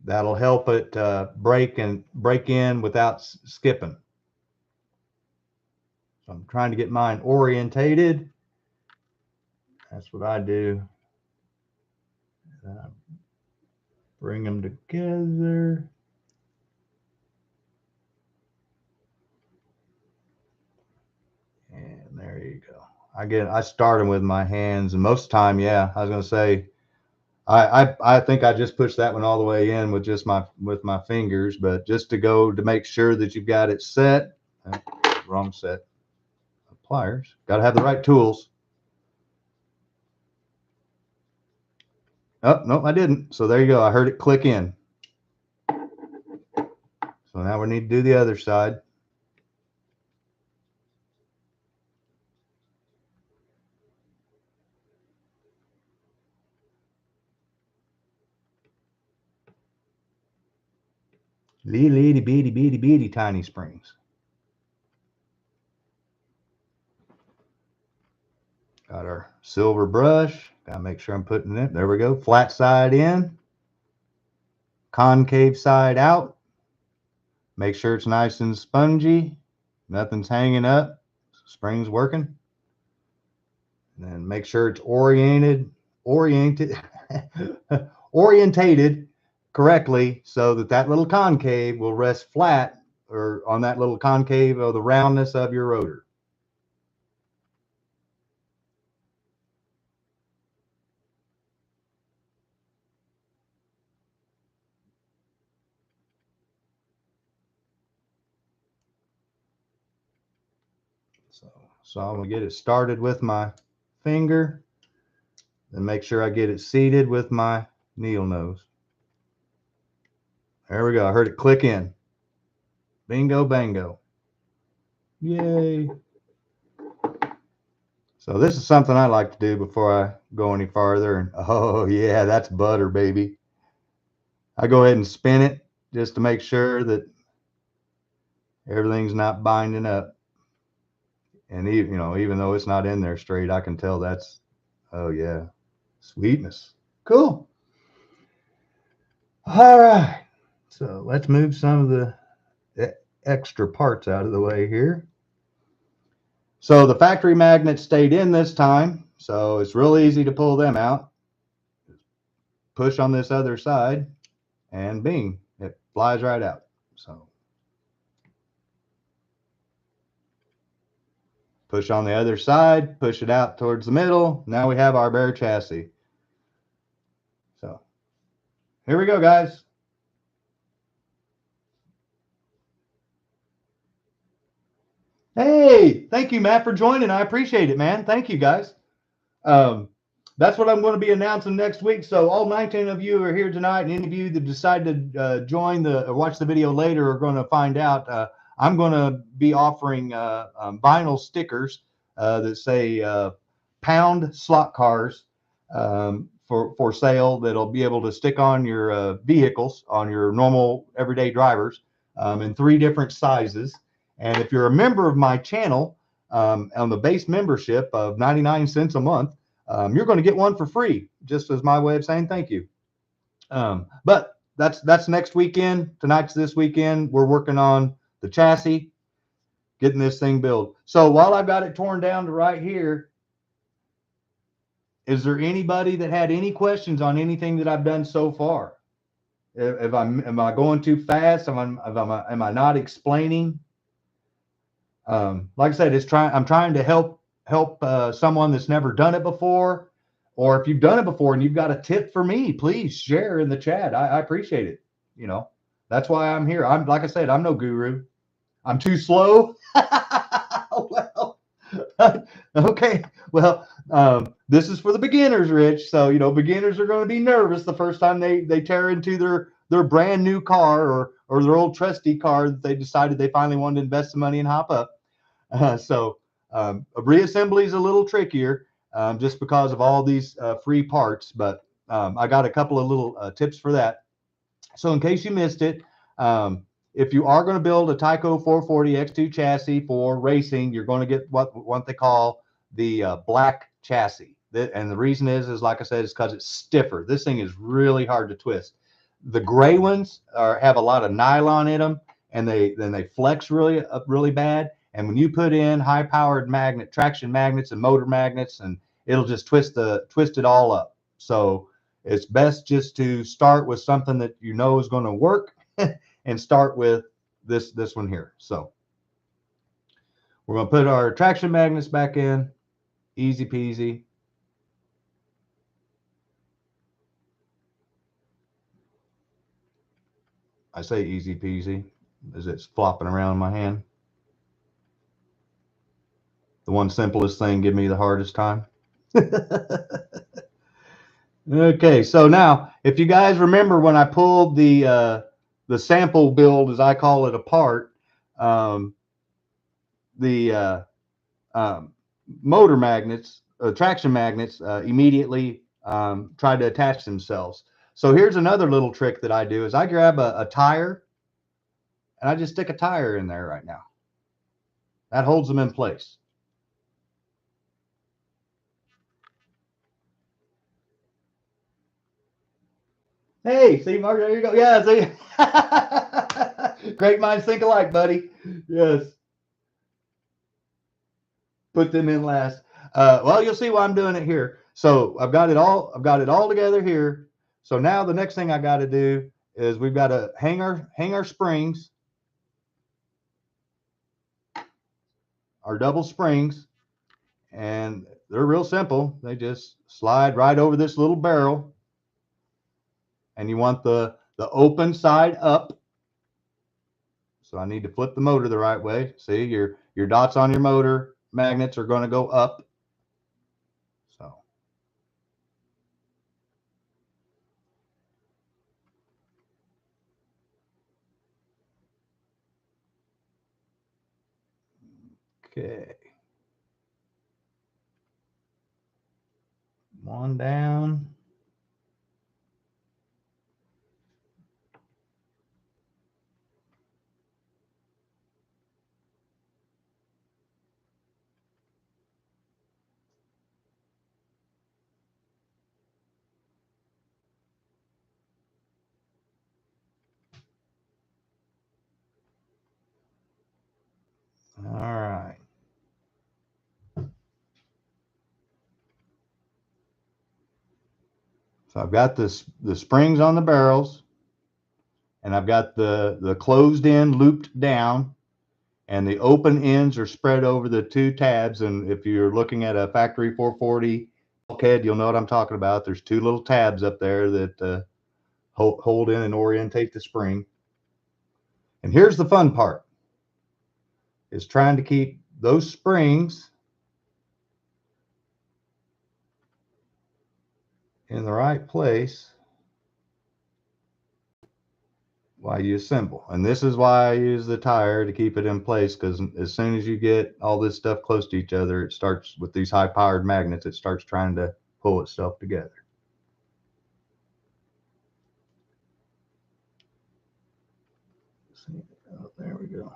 A: That'll help it break in without skipping. So I'm trying to get mine orientated. That's what I do. Bring them together. And there you go. I start them with my hands, and most of the time, yeah, I was going to say, I think I just pushed that one all the way in with just my fingers, but just to make sure that you've got it set. Wrong set of pliers. Got to have the right tools. Oh, no, I didn't. So there you go. I heard it click in. So now we need to do the other side. Little bitty tiny springs. Got our silver brush. Got to make sure I'm putting it. There we go. Flat side in. Concave side out. Make sure it's nice and spongy. Nothing's hanging up. Spring's working. And make sure it's orientated correctly so that that little concave will rest flat or on that little concave of the roundness of your rotor. So I'm going to get it started with my finger and make sure I get it seated with my needle nose. There we go. I heard it click in. Bingo, bango. Yay. So this is something I like to do before I go any farther. And oh yeah, that's butter, baby. I go ahead and spin it just to make sure that everything's not binding up. And even though it's not in there straight, I can tell that's, oh yeah, sweetness. Cool. All right. So let's move some of the extra parts out of the way here. So the factory magnets stayed in this time, so it's real easy to pull them out. Push on this other side, and bing, it flies right out. So push on the other side, push it out towards the middle. Now we have our bare chassis. So here we go, guys. Hey, thank you, Matt, for joining. I appreciate it, man. Thank you, guys. That's what I'm going to be announcing next week. So all 19 of you are here tonight, and any of you that decide to join or watch the video later are going to find out. I'm going to be offering vinyl stickers that say "Pound Slot Cars" for sale. That'll be able to stick on your vehicles, on your normal everyday drivers, in 3 different sizes. And if you're a member of my channel on the base membership of 99 cents a month, you're going to get one for free, just as my way of saying thank you. But that's next weekend. Tonight's this weekend. We're working on the chassis, getting this thing built. So while I've got it torn down to right here, is there anybody that had any questions on anything that I've done so far? Am I going too fast? Am I not explaining? Like I said, I'm trying to help someone that's never done it before, or if you've done it before and you've got a tip for me, please share in the chat. I appreciate it. That's why I'm here. Like I said, I'm no guru. I'm too slow. Well, okay. Well, this is for the beginners, Rich. So beginners are going to be nervous the first time they tear into their brand new car or their old trusty car that they decided they finally wanted to invest some money and hop up. So reassembly is a little trickier just because of all these free parts, but I got a couple of little tips for that. So in case you missed it, if you are going to build a Tyco 440 X2 chassis for racing, you're going to get what they call the black chassis. And the reason is like I said, is because it's stiffer. This thing is really hard to twist. The gray ones have a lot of nylon in them, and they flex really bad. And when you put in high-powered traction magnets and motor magnets, and it'll just twist it all up. So it's best just to start with something that you know is going to work, and start with this one here. So we're going to put our traction magnets back in. Easy peasy. I say easy peasy as it's flopping around in my hand. The one simplest thing give me the hardest time. Okay, so now if you guys remember when I pulled the sample build, as I call it, apart, the motor magnets, traction magnets, immediately try to attach themselves. So here's another little trick that I do is I grab a tire and I just stick a tire in there right now. That holds them in place. Hey, see, Mark, there you go. Yeah, see. Great minds think alike, buddy. Yes. Put them in last. Well, you'll see why I'm doing it here. So I've got it all together here. So now the next thing I got to do is we've got to hang our springs, our double springs, and they're real simple. They just slide right over this little barrel, and you want the open side up. So I need to flip the motor the right way. See, your dots on your motor magnets are going to go up. So okay. One down. All right. So I've got the springs on the barrels, and I've got the closed end looped down, and the open ends are spread over the two tabs. And if you're looking at a factory 440 bulkhead, you'll know what I'm talking about. There's two little tabs up there that hold in and orientate the spring. And here's the fun part, is trying to keep those springs in the right place while you assemble. And this is why I use the tire to keep it in place, because as soon as you get all this stuff close to each other, it starts with these high powered magnets, it starts trying to pull itself together. See, oh, there we go.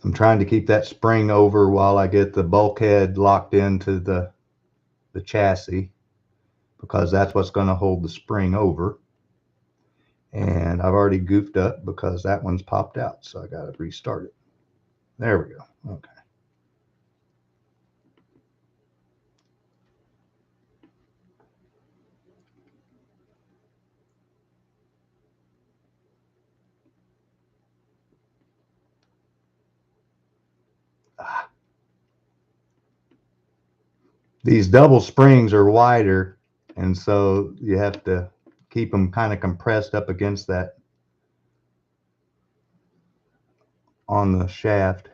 A: I'm trying to keep that spring over while I get the bulkhead locked into the chassis, because that's what's going to hold the spring over. And I've already goofed up because that one's popped out, so I got to restart it. There we go. Okay. These double springs are wider, and so you have to keep them kind of compressed up against that on the shaft.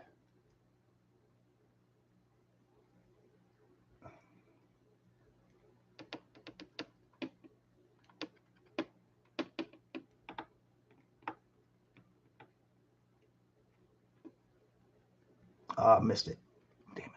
A: I missed it. Damn it.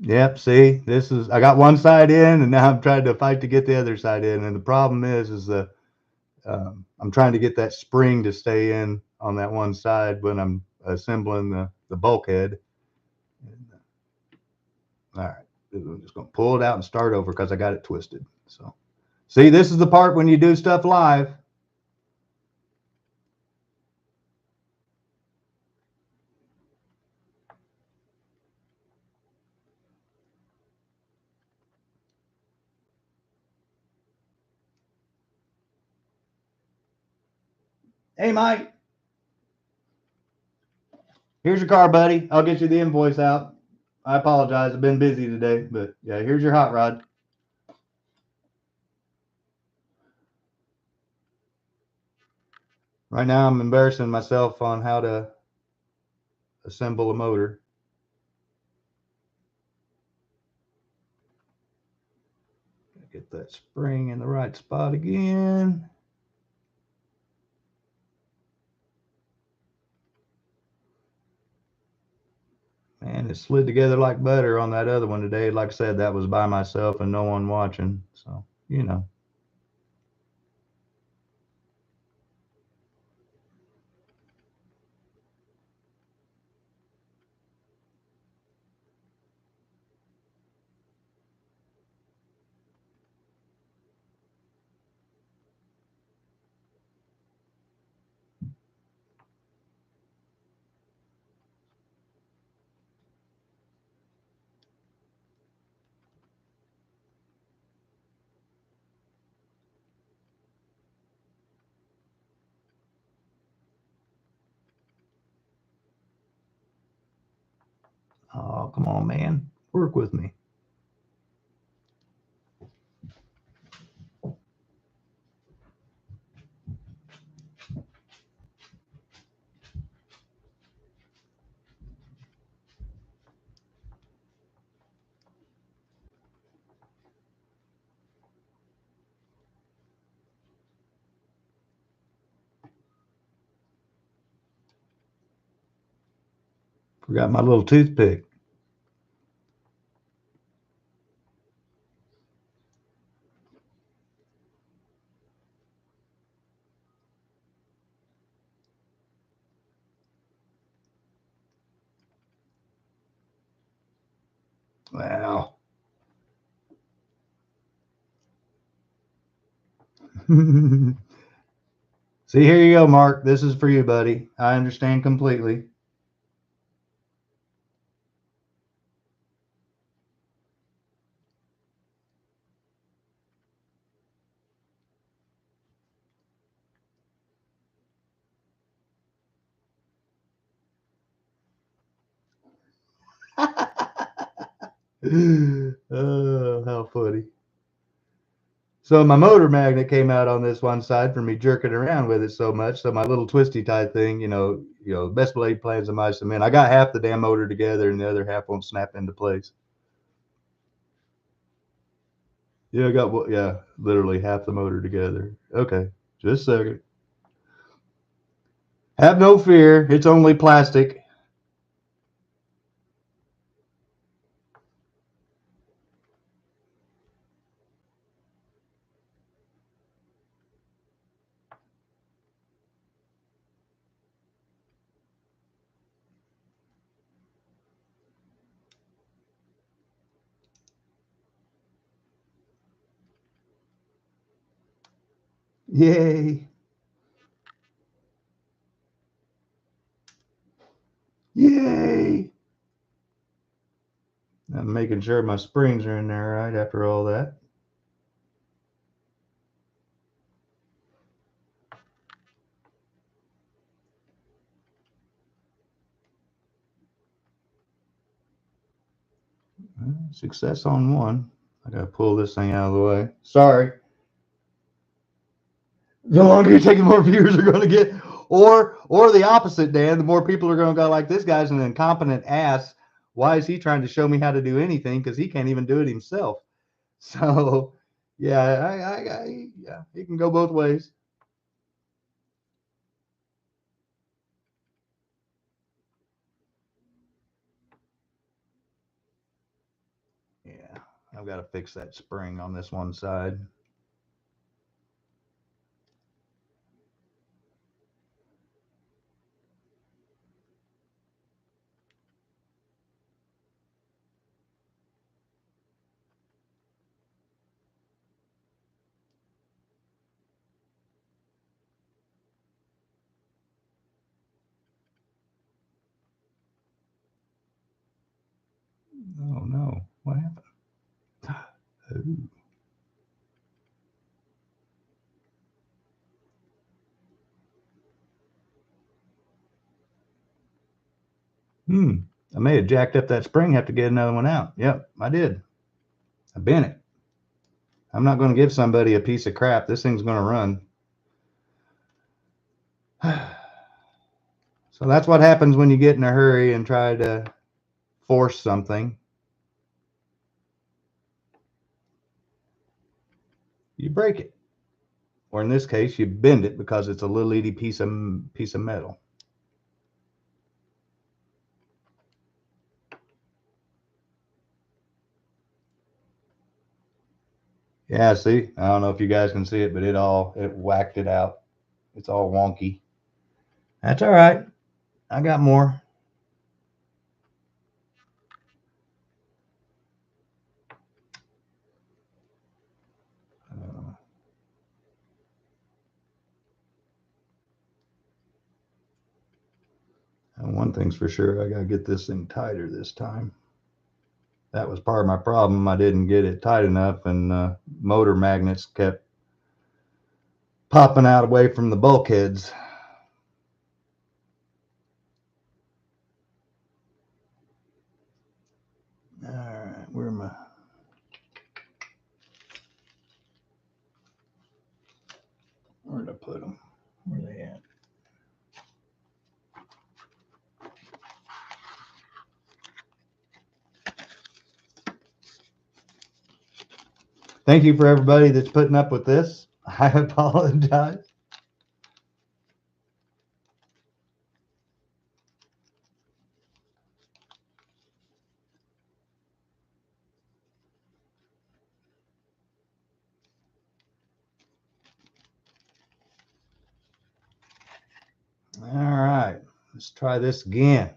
A: Yep, see, this is, I got one side in, and now I'm trying to fight to get the other side in. And the problem is I'm trying to get that spring to stay in on that one side when I'm assembling the bulkhead. All right, I'm just going to pull it out and start over because I got it twisted. So, see, this is the part when you do stuff live. Hey, Mike, here's your car, buddy. I'll get you the invoice out. I apologize. I've been busy today, but yeah, here's your hot rod. Right now, I'm embarrassing myself on how to assemble a motor. Get that spring in the right spot again. Man, it slid together like butter on that other one today. Like I said, that was by myself and no one watching. So, you know. Oh, come on, man. Work with me. Forgot my little toothpick. Wow. See, here you go, Mark. This is for you, buddy. I understand completely. Oh, how funny. So my motor magnet came out on this one side for me jerking around with it so much. So my little twisty tie thing, best laid plans of my cement. I got half the damn motor together and the other half won't snap into place. Yeah, literally half the motor together. Okay, just a second. Have no fear. It's only plastic. Yay. Yay. I'm making sure my springs are in there right after all that. Success on one. I gotta pull this thing out of the way. Sorry. The longer you take, the more viewers are going to get, or the opposite, Dan. The more people are going to go like, this guy's an incompetent ass. Why is he trying to show me how to do anything? Because he can't even do it himself. So, yeah, yeah, it can go both ways. Yeah, I've got to fix that spring on this one side. Oh no, what happened? Oh. I may have jacked up that spring, have to get another one out. Yep, I did. I bent it. I'm not going to give somebody a piece of crap. This thing's going to run. So that's what happens when you get in a hurry and try to force something. You break it. Or in this case, you bend it because it's a little itty piece of metal. Yeah, see, I don't know if you guys can see it, but it whacked it out. It's all wonky. That's all right. I got more. Uh, one thing's for sure, I gotta get this thing tighter this time. That was part of my problem. I didn't get it tight enough, and motor magnets kept popping out away from the bulkheads. All right, where am I? Where'd I put them? Where are they at? Thank you for everybody that's putting up with this. I apologize. All right, let's try this again.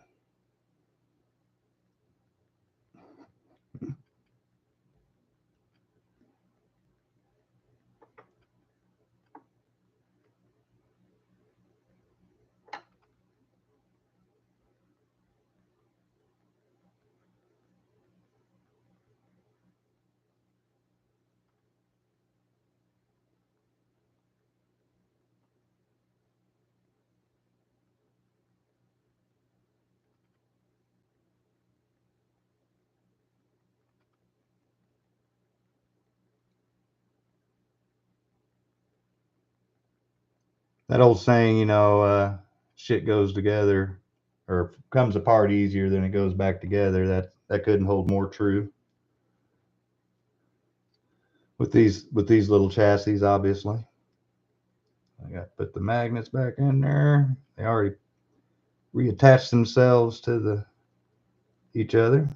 A: That old saying, shit goes together or comes apart easier than it goes back together. That couldn't hold more true with these little chassis. Obviously, I got to put the magnets back in there. They already reattached themselves to each other.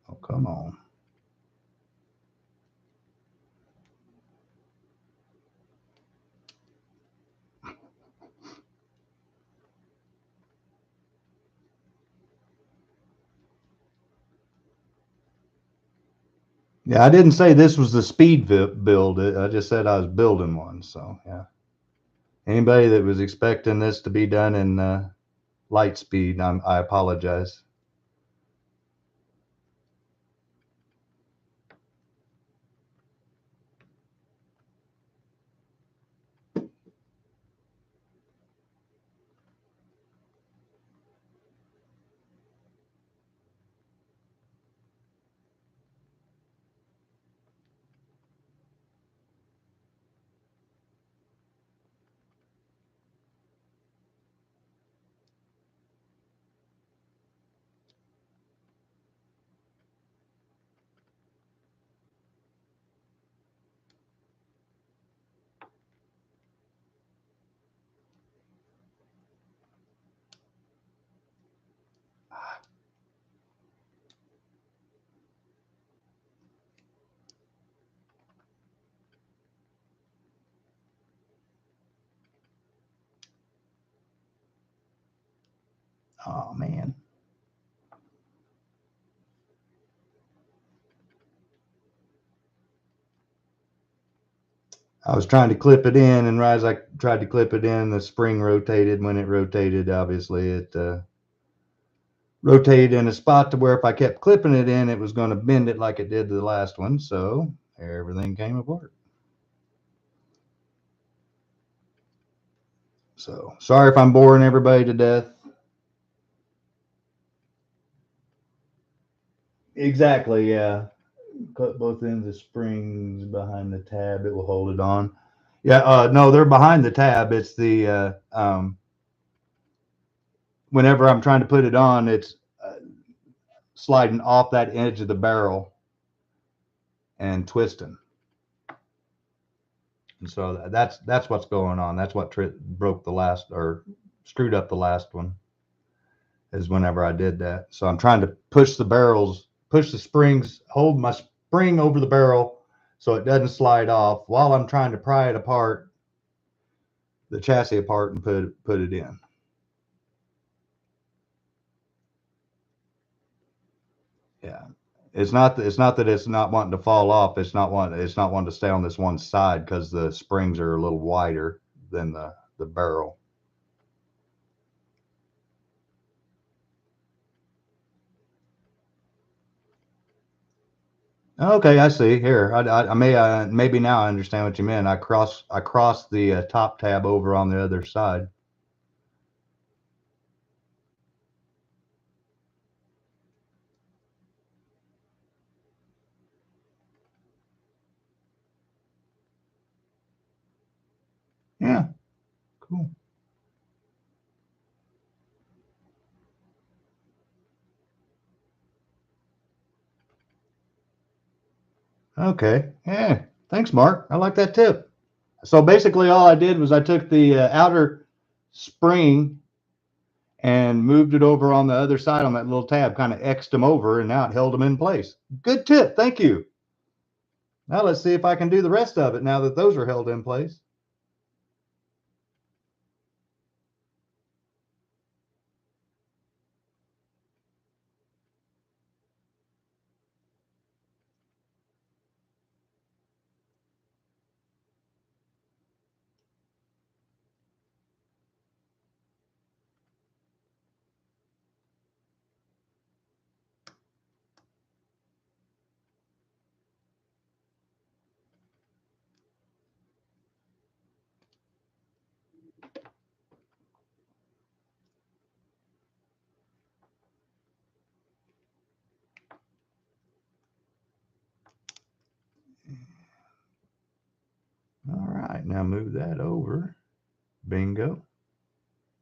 A: Oh, come on. Yeah, I didn't say this was the speed build. I just said I was building one. So yeah, anybody that was expecting this to be done in light speed, I apologize. Oh man. I was trying to clip it in, and right as I tried to clip it in, the spring rotated. When it rotated, obviously it rotated in a spot to where if I kept clipping it in, it was going to bend it like it did the last one. So everything came apart. So sorry if I'm boring everybody to death. Exactly, yeah. Cut both ends of springs behind the tab. It will hold it on. Yeah, no, they're behind the tab. It's the whenever I'm trying to put it on, it's sliding off that edge of the barrel and twisting. And so that's what's going on. That's what broke the last or screwed up the last one is whenever I did that. So I'm trying to push the barrels, push the springs, hold my spring over the barrel so it doesn't slide off while I'm trying to pry it apart, the chassis apart, and put it in. Yeah. It's not that it's not wanting to fall off. It's not wanting to stay on this one side because the springs are a little wider than the barrel. Okay, I see. Here, maybe now I understand what you meant. I crossed the top tab over on the other side. Yeah, cool. Okay, yeah. Thanks, Mark. I like that tip. So basically, all I did was I took the outer spring and moved it over on the other side on that little tab, kind of X'd them over, and now it held them in place. Good tip. Thank you. Now let's see if I can do the rest of it now that those are held in place. All right, now move that over. Bingo.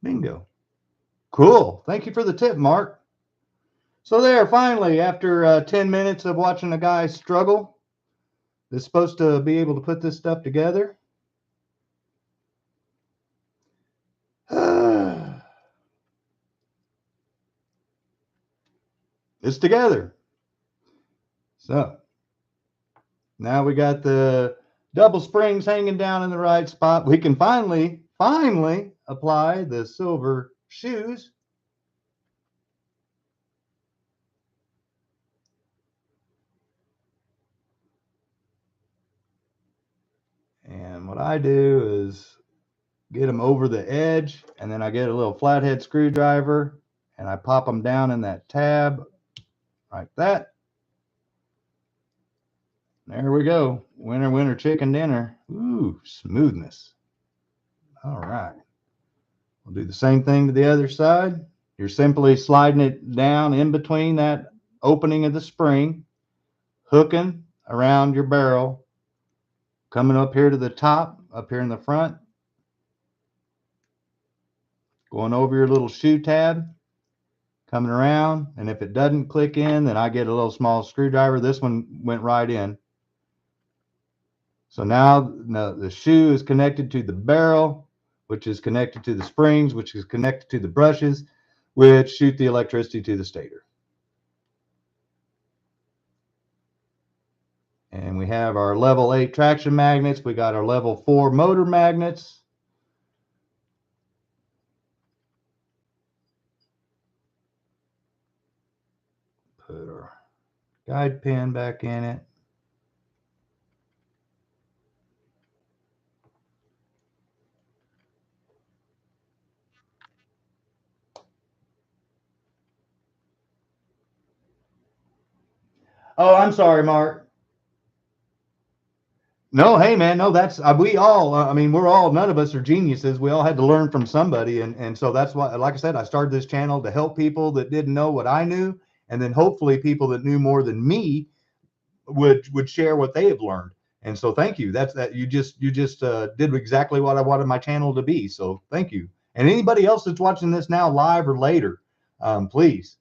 A: Bingo. Cool. Thank you for the tip, Mark. So there, finally, after 10 minutes of watching a guy struggle, is supposed to be able to put this stuff together. It's together. So now we got the double springs hanging down in the right spot. We can finally apply the silver shoes. And what I do is get them over the edge, and then I get a little flathead screwdriver and I pop them down in that tab like that. There we go. Winner, winner, chicken dinner. Ooh, smoothness. All right. We'll do the same thing to the other side. You're simply sliding it down in between that opening of the spring, hooking around your barrel, coming up here to the top, up here in the front, going over your little shoe tab, coming around, and if it doesn't click in, then I get a little small screwdriver. This one went right in. So now the shoe is connected to the barrel, which is connected to the springs, which is connected to the brushes, which shoot the electricity to the stator. And we have our level 8 traction magnets. We got our level 4 motor magnets. Put our guide pin back in it. Oh, I'm sorry, Mark. No, hey man, no, that's we all. I mean, we're all. None of us are geniuses. We all had to learn from somebody, and so that's why, like I said, I started this channel to help people that didn't know what I knew, and then hopefully people that knew more than me would share what they have learned. And so thank you. That's that you just did exactly what I wanted my channel to be. So thank you. And anybody else that's watching this now live or later, please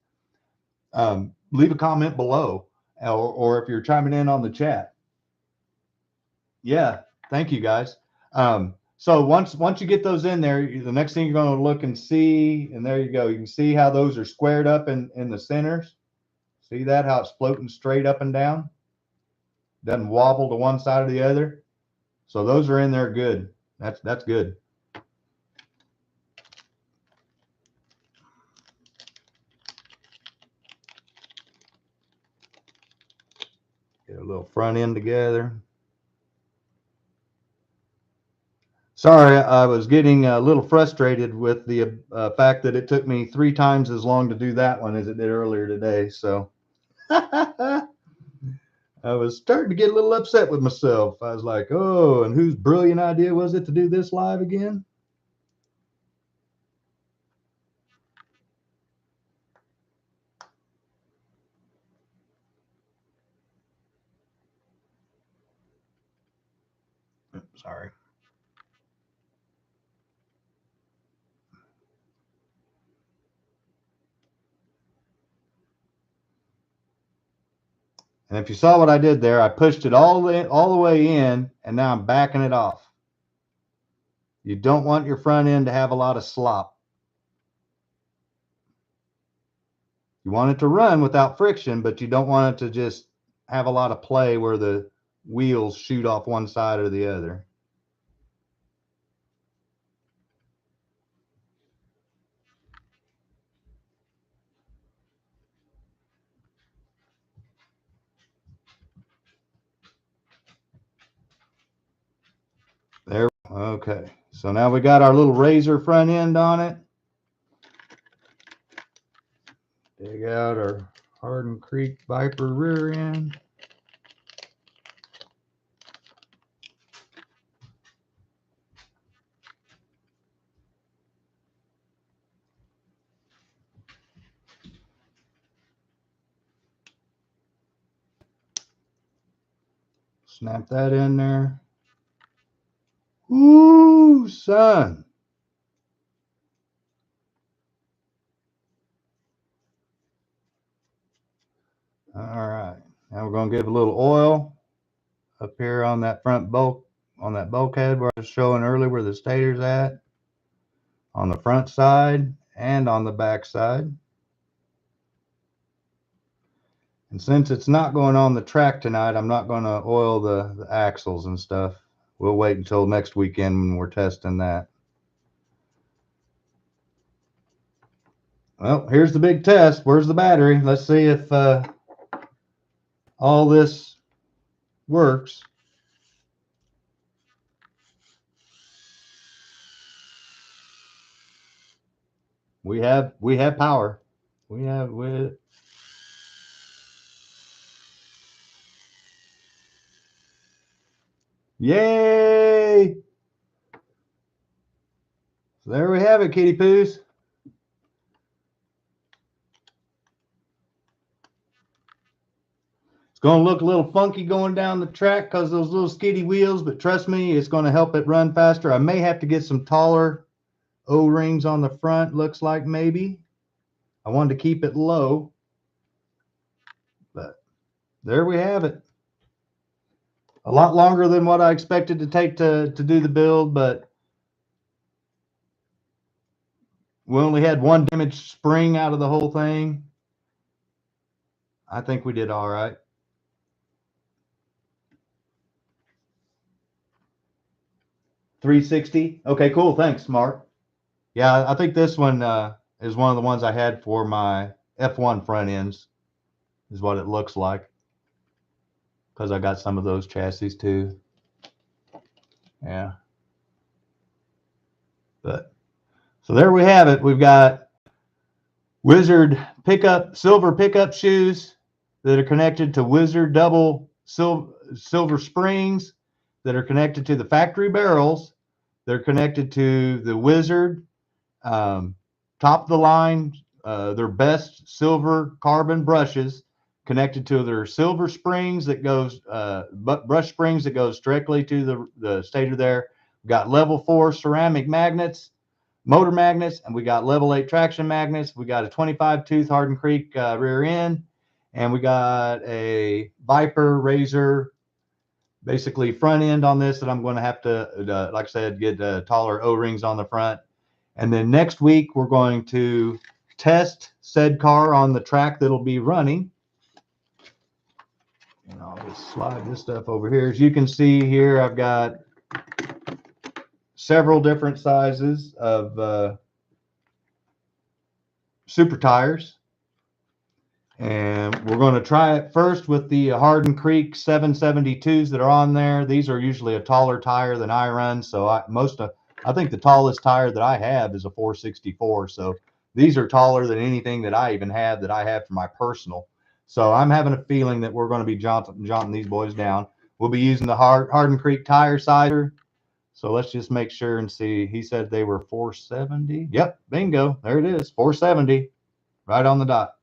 A: leave a comment below, or if you're chiming in on the chat. Yeah, thank you guys. So once you get those in there, the next thing you're going to look and see, and there you go. You can see how those are squared up in the centers. See that, how it's floating straight up and down? Doesn't wobble to one side or the other. So those are in there good. That's good. Get a little front end together. Sorry, I was getting a little frustrated with the fact that it took me 3 times as long to do that one as it did earlier today. So I was starting to get a little upset with myself. I was like, oh, and whose brilliant idea was it to do this live again? Sorry. And if you saw what I did there, I pushed it all the way in, and now I'm backing it off. You don't want your front end to have a lot of slop. You want it to run without friction, but you don't want it to just have a lot of play where the wheels shoot off one side or the other. There. Okay. So now we got our little razor front end on it. Dig out our Harden Creek Viper rear end. Snap that in there. Ooh, son. All right. Now we're going to give a little oil up here on that front bulk, on that bulkhead where I was showing earlier where the stator's at, on the front side and on the back side. And since it's not going on the track tonight, I'm not going to oil the axles and stuff. We'll wait until next weekend when we're testing that. Well, here's the big test. Where's the battery? Let's see if all this works. We have power. We yay! So there we have it, kitty poos. It's going to look a little funky going down the track because of those little skiddy wheels, but trust me, it's going to help it run faster. I may have to get some taller O-rings on the front, looks like maybe. I wanted to keep it low, but there we have it. A lot longer than what I expected to take to do the build, but we only had one damaged spring out of the whole thing. I think we did all right. $360. Okay, cool. Thanks, Mark. Yeah, I think this one is one of the ones I had for my F1 front ends, is what it looks like. Because I got some of those chassis too. Yeah. But so there we have it. We've got Wizard silver pickup shoes that are connected to Wizard double silver springs that are connected to the factory barrels. They're connected to the Wizard top of the line, their best silver carbon brushes connected to their silver springs that goes brush springs that goes directly to the stator there. We've got level 4 ceramic magnets, motor magnets, and we got level 8 traction magnets. We got a 25 tooth Harden Creek rear end, and we got a Viper Razor basically front end on this that I'm going to have to, like I said, get taller O-rings on the front. And then next week, we're going to test said car on the track that'll be running. And I'll just slide this stuff over here. As you can see here, I've got several different sizes of super tires. And we're going to try it first with the Hardin Creek 772s that are on there. These are usually a taller tire than I run. So I think the tallest tire that I have is a 464. So these are taller than anything that I even have for my personal. So I'm having a feeling that we're going to be jotting these boys down. We'll be using the Hardin Creek tire sizer. So let's just make sure and see. He said they were 470. Yep, bingo. There it is, 470, right on the dot.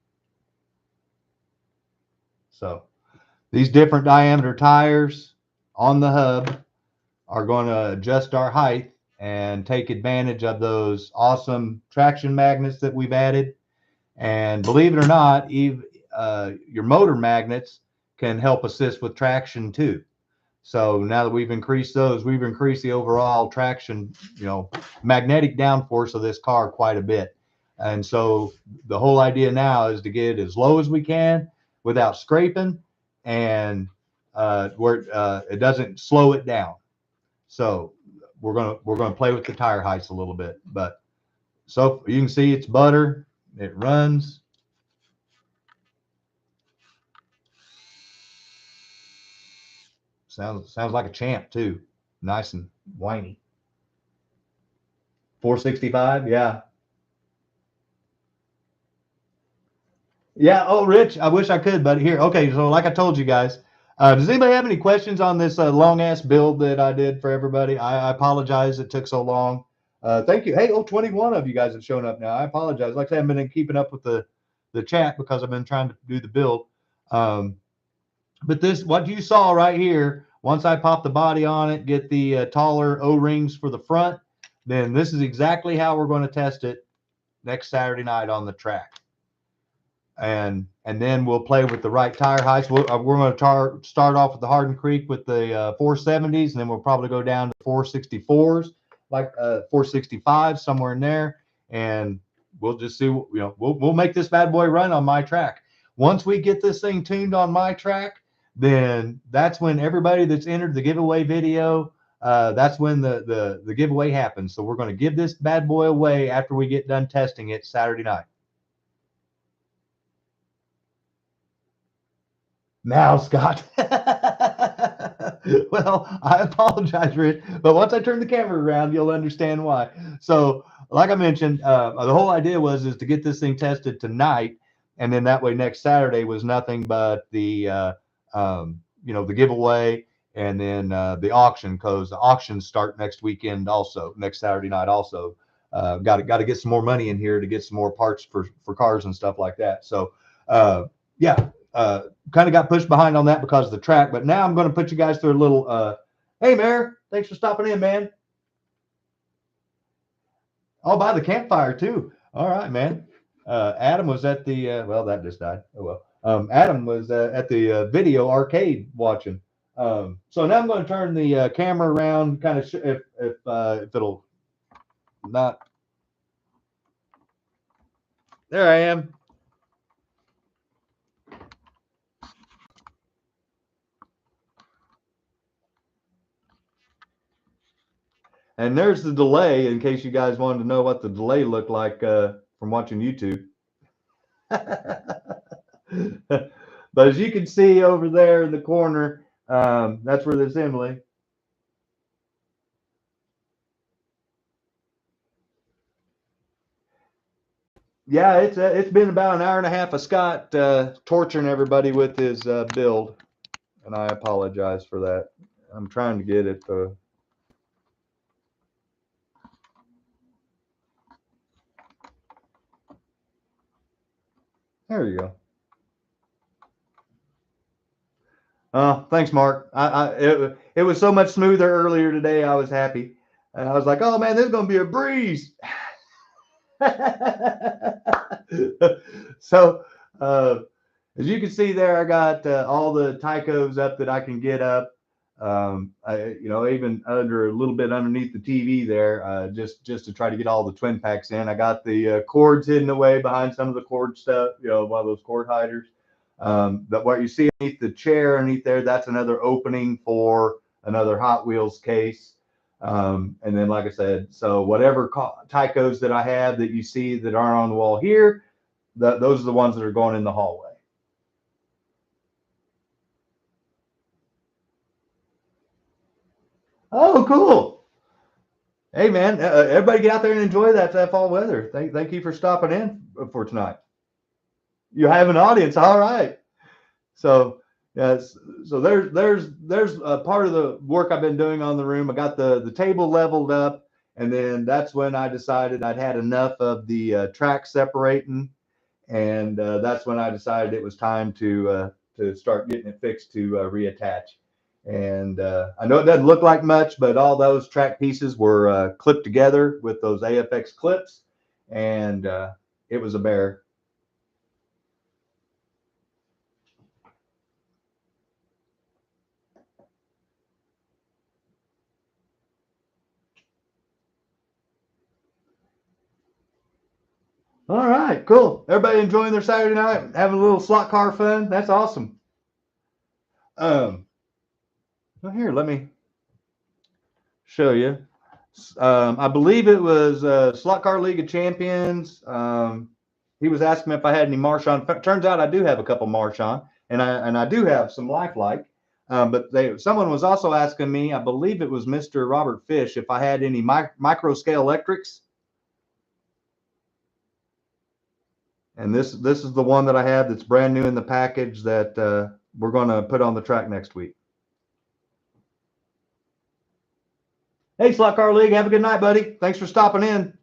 A: So these different diameter tires on the hub are going to adjust our height and take advantage of those awesome traction magnets that we've added. And believe it or not, your motor magnets can help assist with traction too. So now that we've increased those, we've increased the overall traction, magnetic downforce of this car quite a bit. And so the whole idea now is to get it as low as we can without scraping, and where it doesn't slow it down. So we're gonna play with the tire heights a little bit. But so you can see it's butter. It runs. Sounds like a champ too. Nice and whiny. 465, yeah. Yeah. Oh, Rich, I wish I could, but here. Okay, so like I told you guys, does anybody have any questions on this long ass build that I did for everybody? I apologize it took so long. Thank you. Hey, 21 of you guys have shown up now. I apologize. Like I said, I've been keeping up with the chat because I've been trying to do the build. But this, what you saw right here, once I pop the body on it, get the taller O-rings for the front, then this is exactly how we're going to test it next Saturday night on the track. And then we'll play with the right tire heights. We're going to start off with the Hardin Creek with the 470s, and then we'll probably go down to 464s, like 465, somewhere in there. And we'll just see, we'll make this bad boy run on my track. Once we get this thing tuned on my track, then that's when everybody that's entered the giveaway video, that's when the giveaway happens. So we're going to give this bad boy away after we get done testing it Saturday night. Now, Scott. Well, I apologize, Rich, but once I turn the camera around, you'll understand why. So, like I mentioned, the whole idea was to get this thing tested tonight, and then that way next Saturday was nothing but the the giveaway, and then the auction, because the auctions start next weekend, also next Saturday night. Also, got to get some more money in here to get some more parts for cars and stuff like that. So, yeah. Kind of got pushed behind on that because of the track, but now I'm going to put you guys through a little. Hey, Mayor, thanks for stopping in, man. Oh, by the campfire too. All right, man. Adam was at the well, that just died. Oh well. Adam was at the video arcade watching. So now I'm going to turn the camera around, kind of if it'll not. There I am. And there's the delay, in case you guys wanted to know what the delay looked like from watching YouTube. But as you can see over there in the corner, that's where the assembly. Yeah, it's been about an hour and a half of Scott torturing everybody with his build, and I apologize for that. I'm trying to get it. There you go. Thanks, Mark. It was so much smoother earlier today. I was happy. And I was like, oh man, this is gonna be a breeze. So as you can see there, I got all the Tycos up that I can get up. Even under a little bit underneath the TV there, just to try to get all the twin packs in. I got the cords hidden away behind some of the cord stuff, one of those cord hiders. But what you see underneath the chair, underneath there, that's another opening for another Hot Wheels case. And then, like I said, so whatever Tycos that I have that you see that aren't on the wall here, those are the ones that are going in the hallway. Oh, cool. Hey, man, everybody get out there and enjoy that fall weather. Thank you for stopping in for tonight. You have an audience. All right. So, yes, so there's a part of the work I've been doing on the room. I got the table leveled up, and then that's when I decided I'd had enough of the track separating, and that's when I decided it was time to start getting it fixed to reattach. And I know it doesn't look like much, but all those track pieces were clipped together with those AFX clips, and it was a bear. All right, cool. Everybody enjoying their Saturday night, having a little slot car fun. That's awesome. Um, well, here, let me show you. I believe it was Slot Car League of Champions. He was asking me if I had any Marchand. Turns out I do have a couple Marchand, and I do have some Lifelike. But someone was also asking me, I believe it was Mr. Robert Fish, if I had any micro scale electrics. And this is the one that I have that's brand new in the package that we're going to put on the track next week. Hey, Slot Car League, have a good night, buddy. Thanks for stopping in.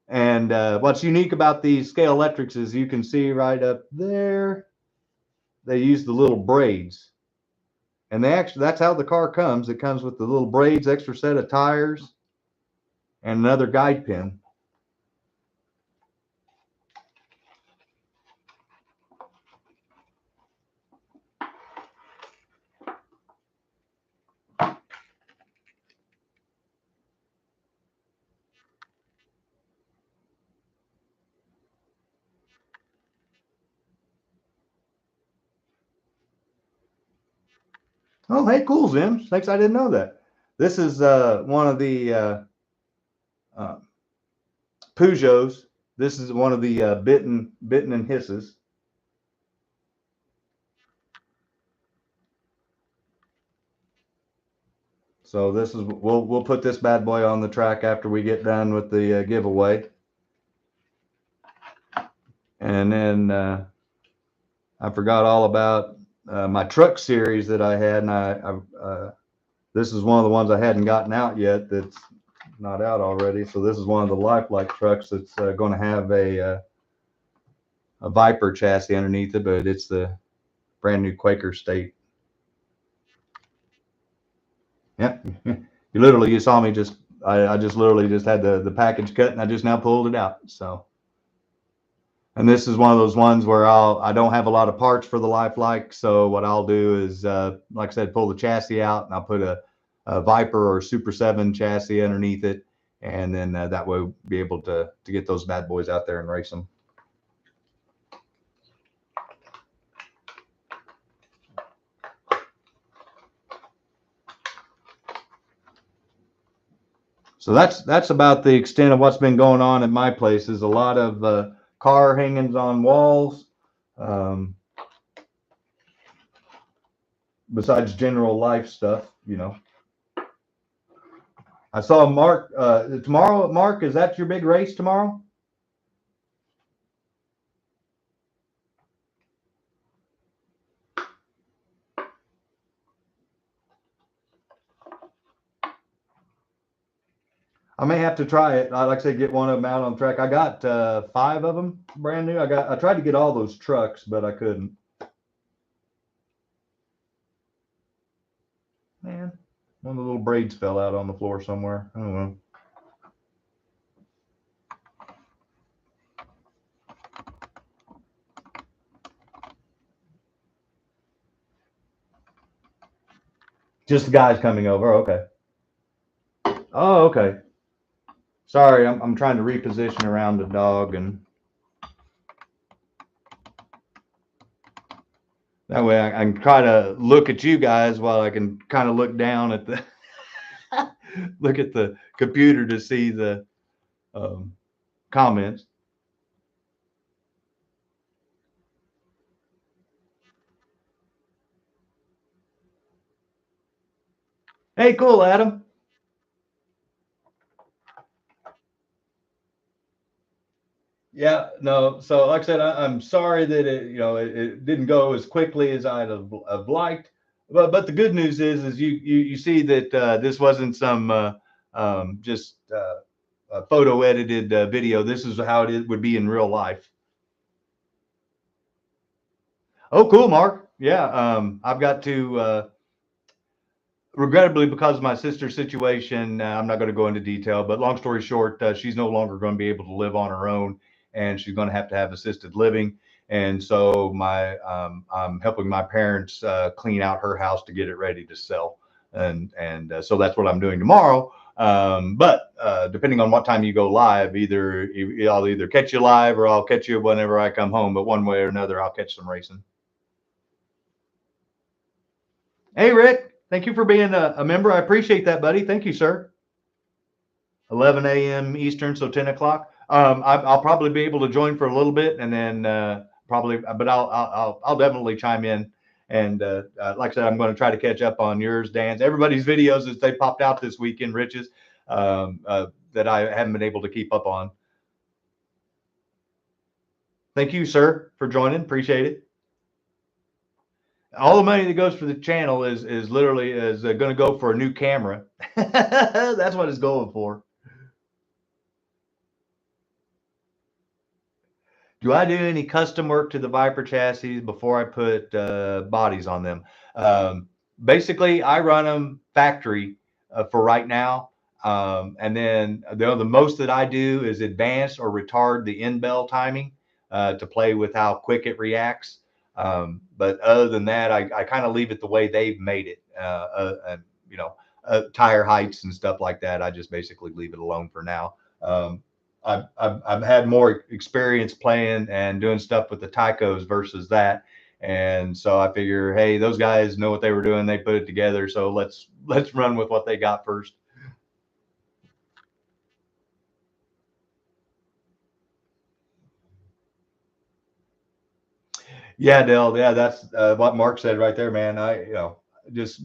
A: And what's unique about these scale electrics is you can see right up there, they use the little braids. And that's how the car comes. It comes with the little braids, extra set of tires, and another guide pin. Oh, hey, cool, Zim. Thanks, I didn't know that. This is one of the uh, Peugeots. This is one of the bitten and hisses. So this is we'll put this bad boy on the track after we get done with the giveaway, and then I forgot all about my truck series that I had, and this is one of the ones I hadn't gotten out yet. That's not out already. So this is one of the Lifelike trucks that's going to have a Viper chassis underneath it, but it's the brand new Quaker State. Yep. You saw me I just literally just had the package cut and I just now pulled it out. So, and this is one of those ones where I don't have a lot of parts for the Lifelike. So what I'll do is, like I said, pull the chassis out and I'll put a Viper or Super 7 chassis underneath it. And then that way we'll be able to get those bad boys out there and race them. So that's about the extent of what's been going on at my place. Is a lot of car hangings on walls, besides general life stuff. I saw Mark tomorrow. Mark, is that your big race tomorrow? I may have to try it. I like I said, get one of them out on track. I got 5 of them brand new. I tried to get all those trucks, but I couldn't. Man, one of the little braids fell out on the floor somewhere. I don't know. Just the guys coming over. Okay. Oh, okay. Sorry, I'm trying to reposition around the dog, and that way I can try to look at you guys while I can kind of look down at the look at the computer to see the um, comments. Hey, cool, Adam. Yeah, no. So, like I said, I'm sorry that it didn't go as quickly as I'd have liked. But the good news is you see that this wasn't some just photo edited video. This is how it would be in real life. Oh, cool, Mark. Yeah, I've got to. Regrettably, because of my sister's situation, I'm not going to go into detail, but long story short, she's no longer going to be able to live on her own, and she's going to have assisted living. And so I'm helping my parents clean out her house to get it ready to sell, and so that's what I'm doing tomorrow. But depending on what time you go live, I'll either catch you live or I'll catch you whenever I come home. But one way or another, I'll catch some racing. Hey, Rick, thank you for being a member. I appreciate that, buddy. Thank you, sir. 11 a.m. Eastern, so 10 o'clock. I'll probably be able to join for a little bit, and then probably, but I'll definitely chime in. And like I said, I'm going to try to catch up on yours, Dan's, everybody's videos as they popped out this weekend, Rich's, that I haven't been able to keep up on. Thank you, sir, for joining. Appreciate it. All the money that goes for the channel is literally is going to go for a new camera. That's what it's going for. Do I do any custom work to the Viper chassis before I put bodies on them? Basically, I run them factory for right now. And then the most that I do is advance or retard the end bell timing to play with how quick it reacts. But other than that, I kind of leave it the way they've made it. And, tire heights and stuff like that. I just basically leave it alone for now. I've had more experience playing and doing stuff with the Tycos versus that. And so I figure, hey, those guys know what they were doing. They put it together. So let's run with what they got first. Yeah, Dell. Yeah, that's what Mark said right there, man. Just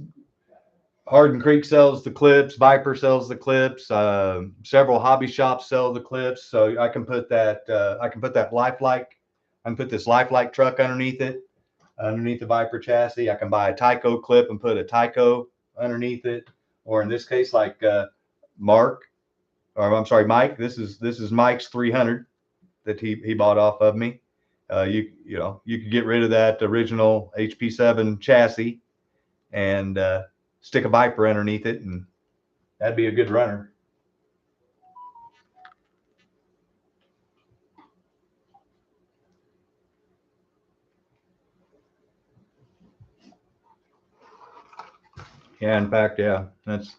A: Hardin Creek sells the clips. Viper sells the clips. Several hobby shops sell the clips. So I can put that. I can put that lifelike. I can put this lifelike truck underneath it, underneath the Viper chassis. I can buy a Tyco clip and put a Tyco underneath it. Or in this case, like Mark, or I'm sorry, Mike. This is Mike's 300 that he bought off of me. You could get rid of that original HP7 chassis and stick a Viper underneath it, and that'd be a good runner. Yeah, in fact, yeah, that's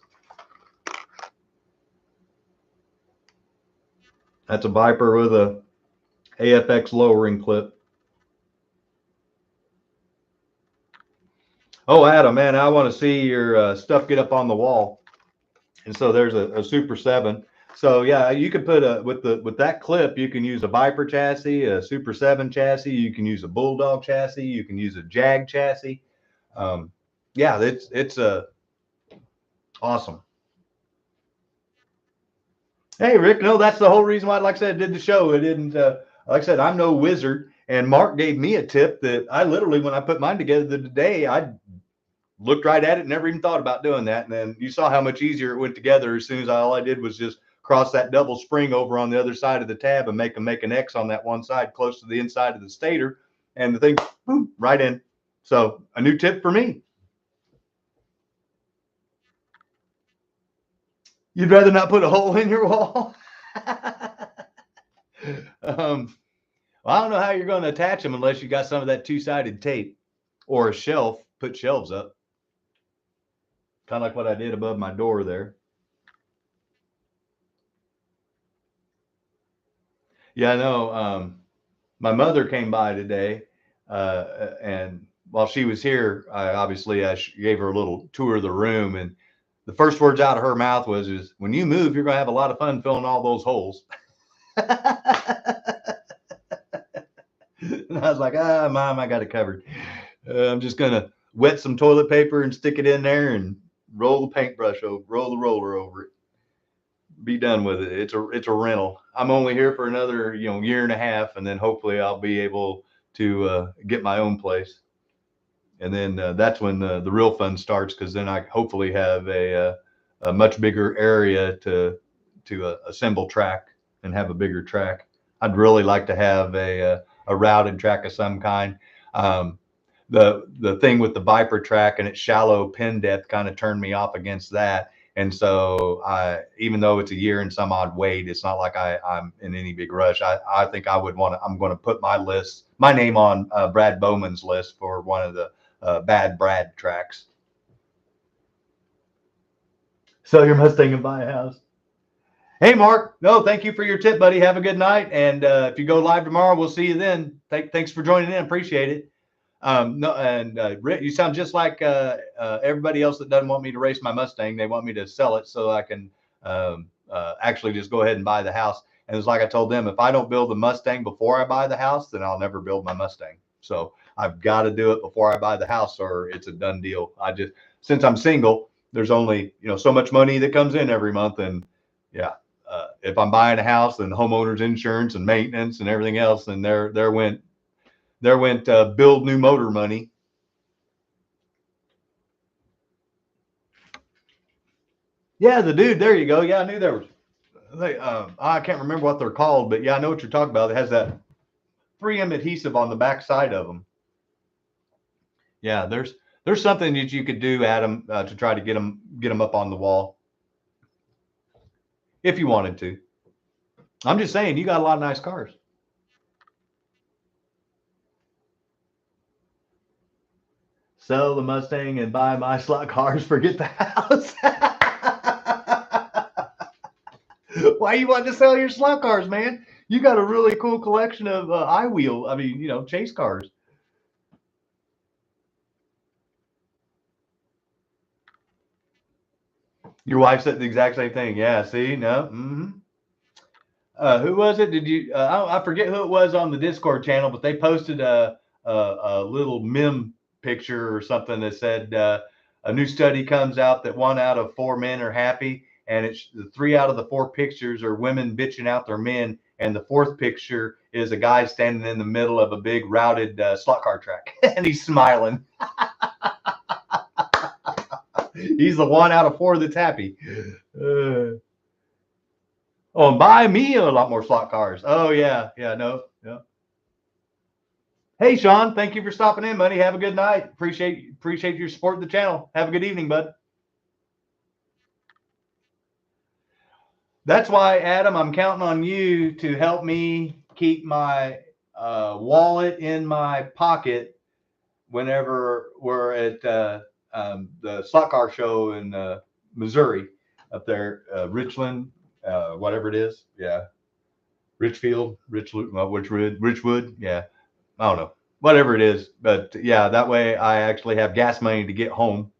A: a Viper with a AFX lowering clip. Oh, Adam, man, I want to see your stuff get up on the wall. And so there's a Super 7. So yeah, you can put a with that clip, you can use a Viper chassis, a Super 7 chassis, you can use a Bulldog chassis, you can use a Jag chassis. Yeah, it's awesome. Hey, Rick, no, that's the whole reason why, like I said, I did the show. It didn't, like I said, I'm no wizard. And Mark gave me a tip that I literally, when I put mine together today, I looked right at it, never even thought about doing that. And then you saw how much easier it went together as soon as all I did was just cross that double spring over on the other side of the tab and make an X on that one side close to the inside of the stator. And the thing, boom, right in. So a new tip for me. You'd rather not put a hole in your wall? um, Well, I don't know how you're going to attach them unless you got some of that two-sided tape or a shelf. Put shelves up. Kind of like what I did above my door there. Yeah, I know. My mother came by today, and while she was here, I gave her a little tour of the room, and the first words out of her mouth "Is when you move, you're gonna have a lot of fun filling all those holes." And I was like, Mom, I got it covered. I'm just gonna wet some toilet paper and stick it in there and roll the paintbrush over, roll the roller over it. Be done with it. It's a rental. I'm only here for another year and a half, and then hopefully I'll be able to get my own place. And then that's when the real fun starts, because then I hopefully have a much bigger area to assemble track and have a bigger track. I'd really like to have a routed track of some kind. Um, the thing with the Viper track and its shallow pin depth kind of turned me off against that. And so even though it's a year and some odd wait, it's not like I'm in any big rush. I think I would want to. I'm going to put my name on Brad Bowman's list for one of the Bad Brad tracks. Sell your Mustang and buy a house. Hey, Mark. No, thank you for your tip, buddy. Have a good night. And if you go live tomorrow, we'll see you then. Thanks for joining in. Appreciate it. No, and Rick, you sound just like everybody else that doesn't want me to race my Mustang. They want me to sell it so I can actually just go ahead and buy the house. And it's like I told them, if I don't build the Mustang before I buy the house, then I'll never build my Mustang. So I've got to do it before I buy the house, or it's a done deal. Since I'm single, there's only so much money that comes in every month, and yeah. If I'm buying a house, then homeowners insurance and maintenance and everything else, then there went build new motor money. Yeah, the dude. There you go. Yeah, I knew there was. I can't remember what they're called, but yeah, I know what you're talking about. It has that 3M adhesive on the back side of them. Yeah, there's something that you could do, Adam, to try to get them up on the wall if you wanted to. I'm just saying, you got a lot of nice cars. Sell the Mustang and buy my slot cars. Forget the house. Why you want to sell your slot cars, man? You got a really cool collection of chase cars. Your wife said the exact same thing. Yeah, see, no. Who was it? Did you? I forget who it was on the Discord channel, but they posted a little meme picture or something that said a new study comes out that 1 out of 4 men are happy, and it's 3 out of the 4 pictures are women bitching out their men, and the 4th picture is a guy standing in the middle of a big routed slot car track, and he's smiling. He's the 1 out of 4 that's happy. Oh, and buy me a lot more slot cars. Oh yeah, yeah, no, yeah. Hey Sean, thank you for stopping in, buddy. Have a good night. Appreciate your support of the channel. Have a good evening, bud. That's why, Adam, I'm counting on you to help me keep my wallet in my pocket whenever we're at the slot car show in Missouri, up there, Richland, whatever it is. Yeah, Richfield, Richwood. Yeah, I don't know, whatever it is. But yeah, that way I actually have gas money to get home.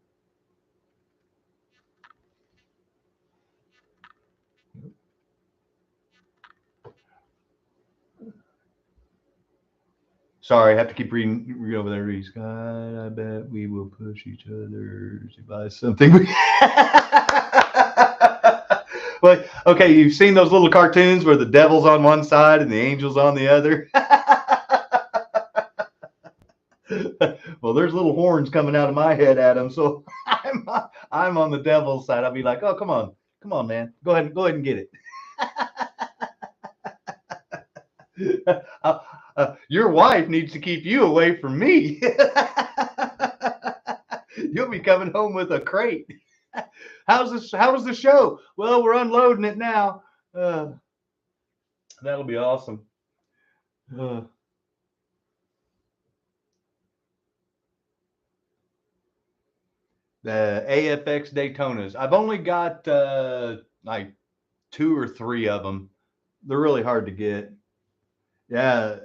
A: Sorry, I have to keep reading over there. Scott, I bet we will push each other to buy something. Well, okay, you've seen those little cartoons where the devil's on one side and the angel's on the other. Well, there's little horns coming out of my head, Adam. So I'm on the devil's side. I'll be like, oh, come on, man, go ahead and get it. Your wife needs to keep you away from me. You'll be coming home with a crate. How was the show? Well, we're unloading it now. That'll be awesome. The AFX Daytonas. I've only got like two or three of them. They're really hard to get. Yeah,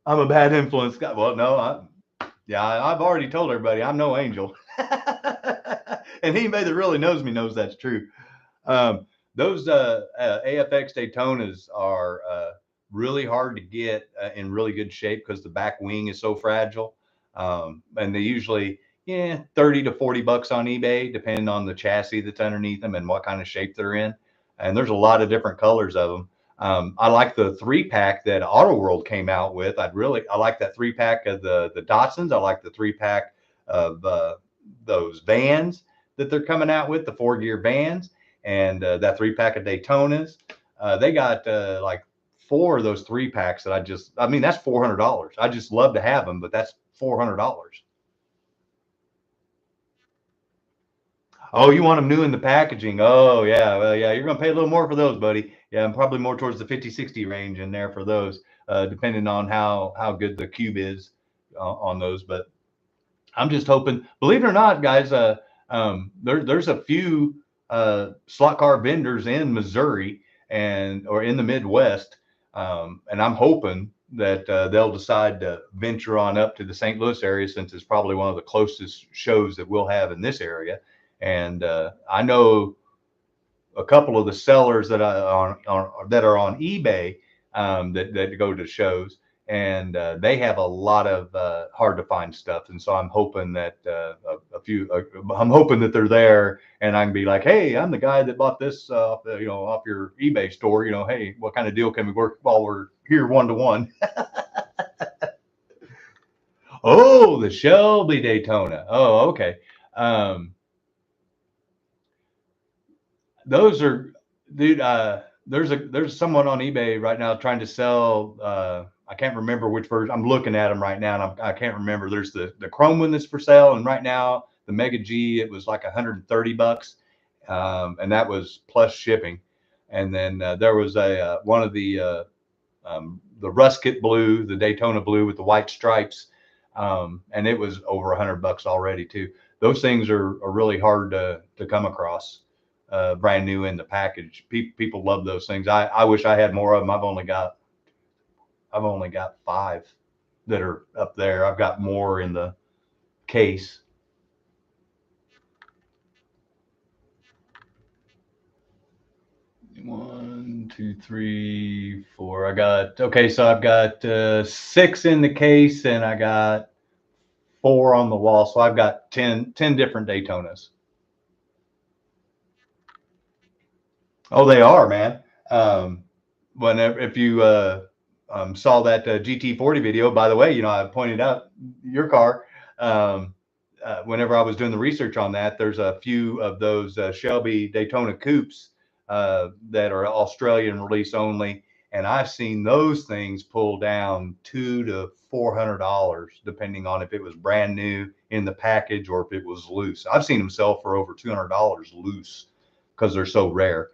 A: I'm a bad influence guy. Well, no, I've already told everybody I'm no angel, and anybody that really knows me knows that's true. Those AFX Daytonas are really hard to get in really good shape because the back wing is so fragile. And they usually, yeah, 30 to 40 bucks on eBay, depending on the chassis that's underneath them and what kind of shape they're in. And there's a lot of different colors of them. I like the 3-pack that Auto World came out with. I like that 3-pack of the Datsuns. I like the 3-pack of those vans that they're coming out with, the 4-gear vans, and that 3-pack of Daytonas. They got like 4 of those 3-packs that I mean, that's $400. I just love to have them, but that's $400. Oh, you want them new in the packaging? Oh, yeah. Well, yeah, you're going to pay a little more for those, buddy. Yeah, I'm probably more towards the 50-60 range in there for those, depending on how good the cube is on those. But I'm just hoping, believe it or not, guys, there's a few slot car vendors in Missouri or in the Midwest, and I'm hoping that they'll decide to venture on up to the St. Louis area, since it's probably one of the closest shows that we'll have in this area. And I know a couple of the sellers that that are on eBay, that go to shows, and they have a lot of hard to find stuff. And so I'm hoping that I'm hoping that they're there, and I can be like, hey, I'm the guy that bought this off your eBay store. Hey, what kind of deal can we work while we're here 1-to-1? Oh, the Shelby Daytona. Oh, okay. Um, those are, dude. There's someone on eBay right now trying to sell. I can't remember which version. I'm looking at them right now, and I can't remember. There's the chrome one that's for sale, and right now the Mega G, it was like 130 bucks, and that was plus shipping. And then there was a one of the rusket blue, the Daytona blue with the white stripes, and it was over 100 bucks already too. Those things are really hard to come across, brand new in the package. People love those things. I wish I had more of them. I've only got 5 that are up there. I've got more in the case. One, two, three, four. So I've got 6 in the case, and I got 4 on the wall. So I've got 10 different Daytonas. Oh, they are, man. Whenever if you saw that GT40 video, by the way, I pointed out your car. Whenever I was doing the research on that, there's a few of those Shelby Daytona coupes that are Australian release only, and I've seen those things pull down $200 to $400, depending on if it was brand new in the package or if it was loose. I've seen them sell for over $200 loose because they're so rare.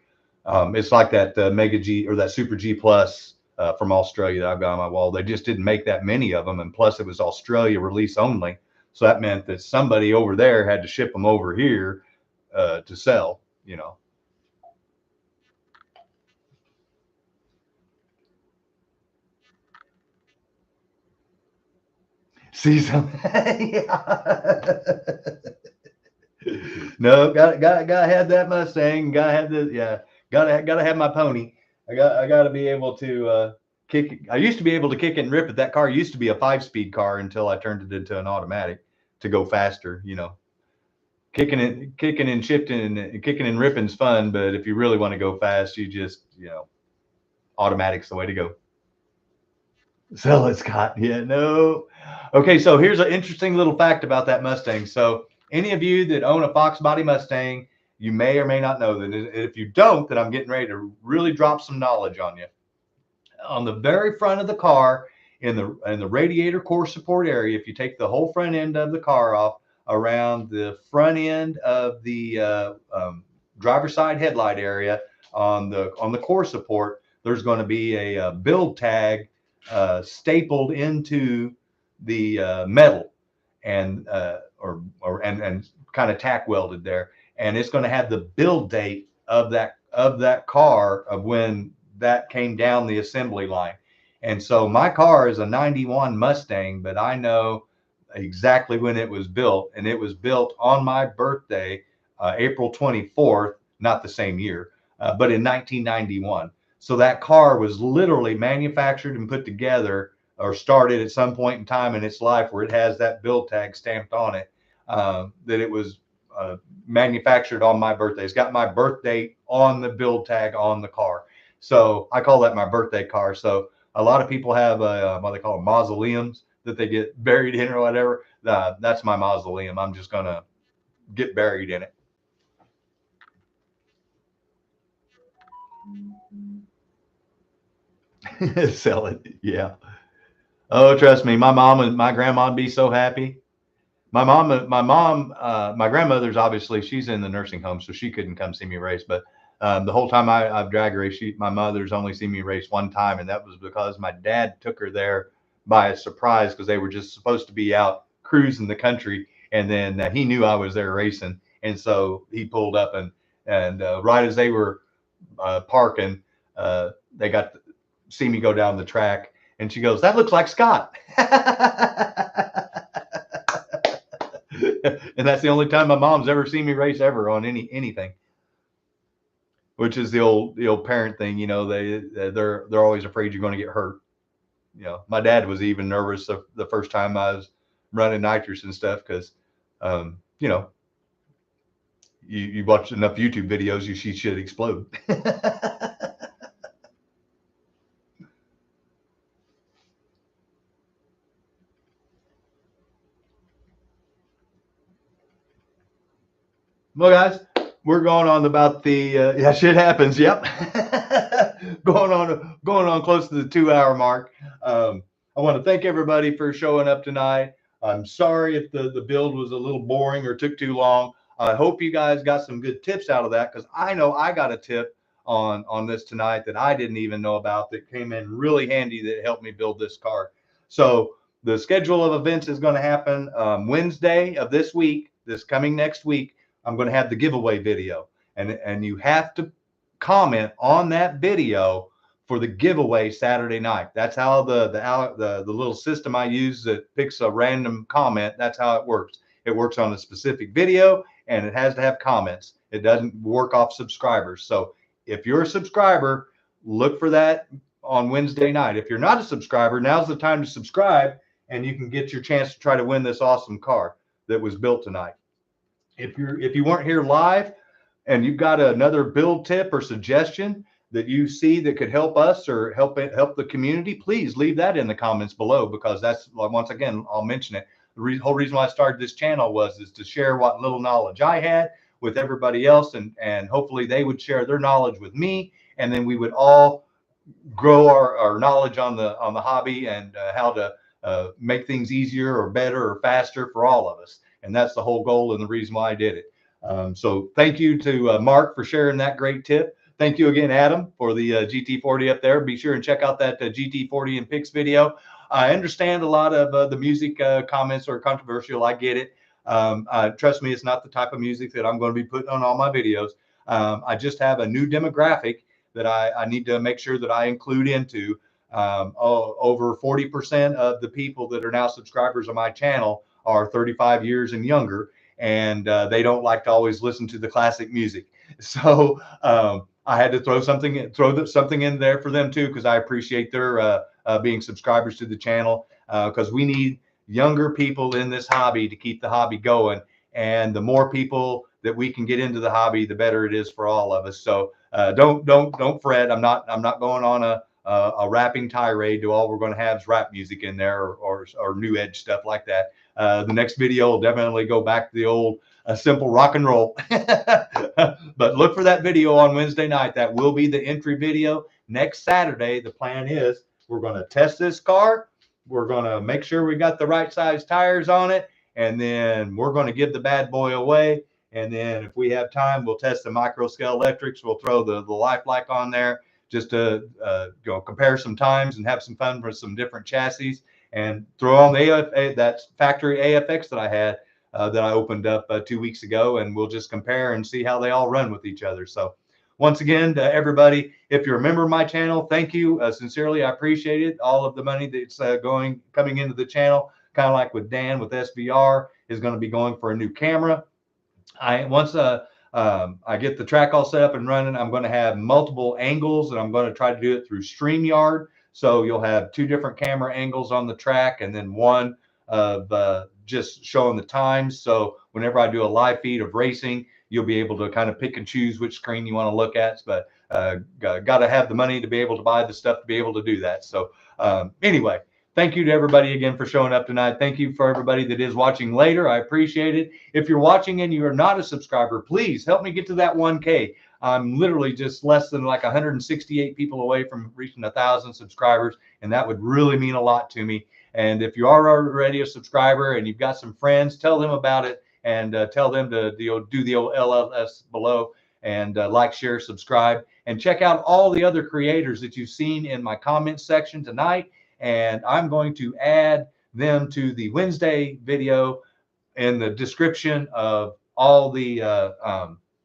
A: It's like that Mega G or that Super G Plus from Australia that I've got on my wall. They just didn't make that many of them, and plus it was Australia release only. So that meant that somebody over there had to ship them over here to sell. See some? No, got to have that Mustang. Got to have the yeah. Got to have my pony. I got to be able to kick. I used to be able to kick and rip it. That car used to be a 5-speed car until I turned it into an automatic to go faster. Kicking and shifting and kicking and ripping is fun, but if you really want to go fast, you just automatic's the way to go. Sell it, Scott. Yeah, no. Okay, so here's an interesting little fact about that Mustang. So any of you that own a Fox body Mustang, you may or may not know that. If you don't, then I'm getting ready to really drop some knowledge on you. On the very front of the car, in the radiator core support area, if you take the whole front end of the car off, around the front end of the driver's side headlight area on the core support, there's going to be a build tag stapled into the metal. and and kind of tack welded there, and it's going to have the build date of that car of when that came down the assembly line. And so my car is a 91 Mustang, but I know exactly when it was built, and it was built on my birthday, April 24th, not the same year, but in 1991. So that car was literally manufactured and put together or started at some point in time in its life where it has that build tag stamped on it, that it was manufactured on my birthday. It's got my birth date on the build tag on the car. So I call that my birthday car. So a lot of people have what they call them, mausoleums that they get buried in or whatever. That's my mausoleum. I'm just going to get buried in it. Sell it. Yeah. Oh, trust me, my mom and my grandma would be so happy. My grandmother's obviously she's in the nursing home, so she couldn't come see me race. But the whole time I've drag raced, my mother's only seen me race one time, and that was because my dad took her there by a surprise because they were just supposed to be out cruising the country, and then he knew I was there racing, and so he pulled up and right as they were parking, they got to see me go down the track, and she goes, "That looks like Scott." And that's the only time my mom's ever seen me race ever on anything, which is the old parent thing. They're always afraid you're going to get hurt. My dad was even nervous the first time I was running nitrous and stuff because, you know, you watch enough YouTube videos, she should explode. Well, guys, we're going on about the yeah, shit happens. Yep, going on close to the 2 hour mark. I want to thank everybody for showing up tonight. I'm sorry if the build was a little boring or took too long. I hope you guys got some good tips out of that because I know I got a tip on this tonight that I didn't even know about that came in really handy that helped me build this car. So the schedule of events is going to happen Wednesday of this week, this coming next week. I'm going to have the giveaway video, and you have to comment on that video for the giveaway Saturday night. That's how the little system I use that picks a random comment. That's how it works. It works on a specific video, and it has to have comments. It doesn't work off subscribers. So if you're a subscriber, look for that on Wednesday night. If you're not a subscriber, now's the time to subscribe, and you can get your chance to try to win this awesome car that was built tonight. If you weren't here live and you've got another build tip or suggestion that you see that could help us or help the community, please leave that in the comments below, because that's, once again, I'll mention it. The whole reason why I started this channel is to share what little knowledge I had with everybody else, and hopefully they would share their knowledge with me, and then we would all grow our knowledge on the hobby and how to make things easier or better or faster for all of us. And that's the whole goal and the reason why I did it. So thank you to Mark for sharing that great tip. Thank you again, Adam, for the GT40 up there. Be sure and check out that GT40 and pics video. I understand a lot of the music comments are controversial. I get it. Trust me, it's not the type of music that I'm going to be putting on all my videos. I just have a new demographic that I need to make sure that I include into. Over 40% of the people that are now subscribers on my channel are 35 years and younger, and they don't like to always listen to the classic music. So I had to throw something in there for them too, because I appreciate their being subscribers to the channel, because we need younger people in this hobby to keep the hobby going. And the more people that we can get into the hobby, the better it is for all of us. So don't fret. I'm not going on a rapping tirade to all we're going to have is rap music in there or new edge stuff like that. The next video will definitely go back to the old simple rock and roll. But look for that video on Wednesday night. That will be the entry video. Next Saturday, the plan is we're going to test this car. We're going to make sure we got the right size tires on it, and then we're going to give the bad boy away. And then if we have time, we'll test the micro scale electrics. We'll throw the lifelike on there just to compare some times and have some fun for some different chassis. and throw on the that factory AFX that I had that I opened up 2 weeks ago, and we'll just compare and see how they all run with each other. So once again, to everybody, if you're a member of my channel, thank you sincerely. I appreciate it. All of the money that's coming into the channel, kind of like with Dan with SVR, is going to be going for a new camera. Once I get the track all set up and running, I'm going to have multiple angles, and I'm going to try to do it through StreamYard. So you'll have 2 different camera angles on the track, and then one of just showing the times. So whenever I do a live feed of racing, you'll be able to kind of pick and choose which screen you want to look at. But got to have the money to be able to buy the stuff to be able to do that. So anyway, thank you to everybody again for showing up tonight. Thank you for everybody that is watching later. I appreciate it. If you're watching and you are not a subscriber, please help me get to that 1K. I'm literally just less than like 168 people away from reaching 1,000 subscribers, and that would really mean a lot to me. And if you are already a subscriber and you've got some friends, tell them about it, and tell them to do the old LLS below, and like, share, subscribe, and check out all the other creators that you've seen in my comment section tonight. And I'm going to add them to the Wednesday video in the description of all the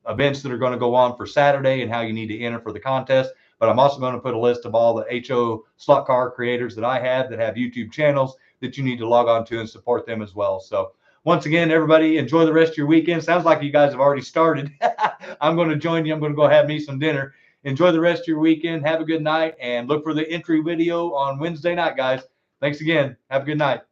A: events that are going to go on for Saturday and how you need to enter for the contest. But I'm also going to put a list of all the HO slot car creators that I have that have YouTube channels that you need to log on to and support them as well. So once again, everybody, enjoy the rest of your weekend. Sounds like you guys have already started. I'm going to join you. I'm going to go have me some dinner. Enjoy the rest of your weekend. Have a good night, and look for the entry video on Wednesday night, guys. Thanks again. Have a good night.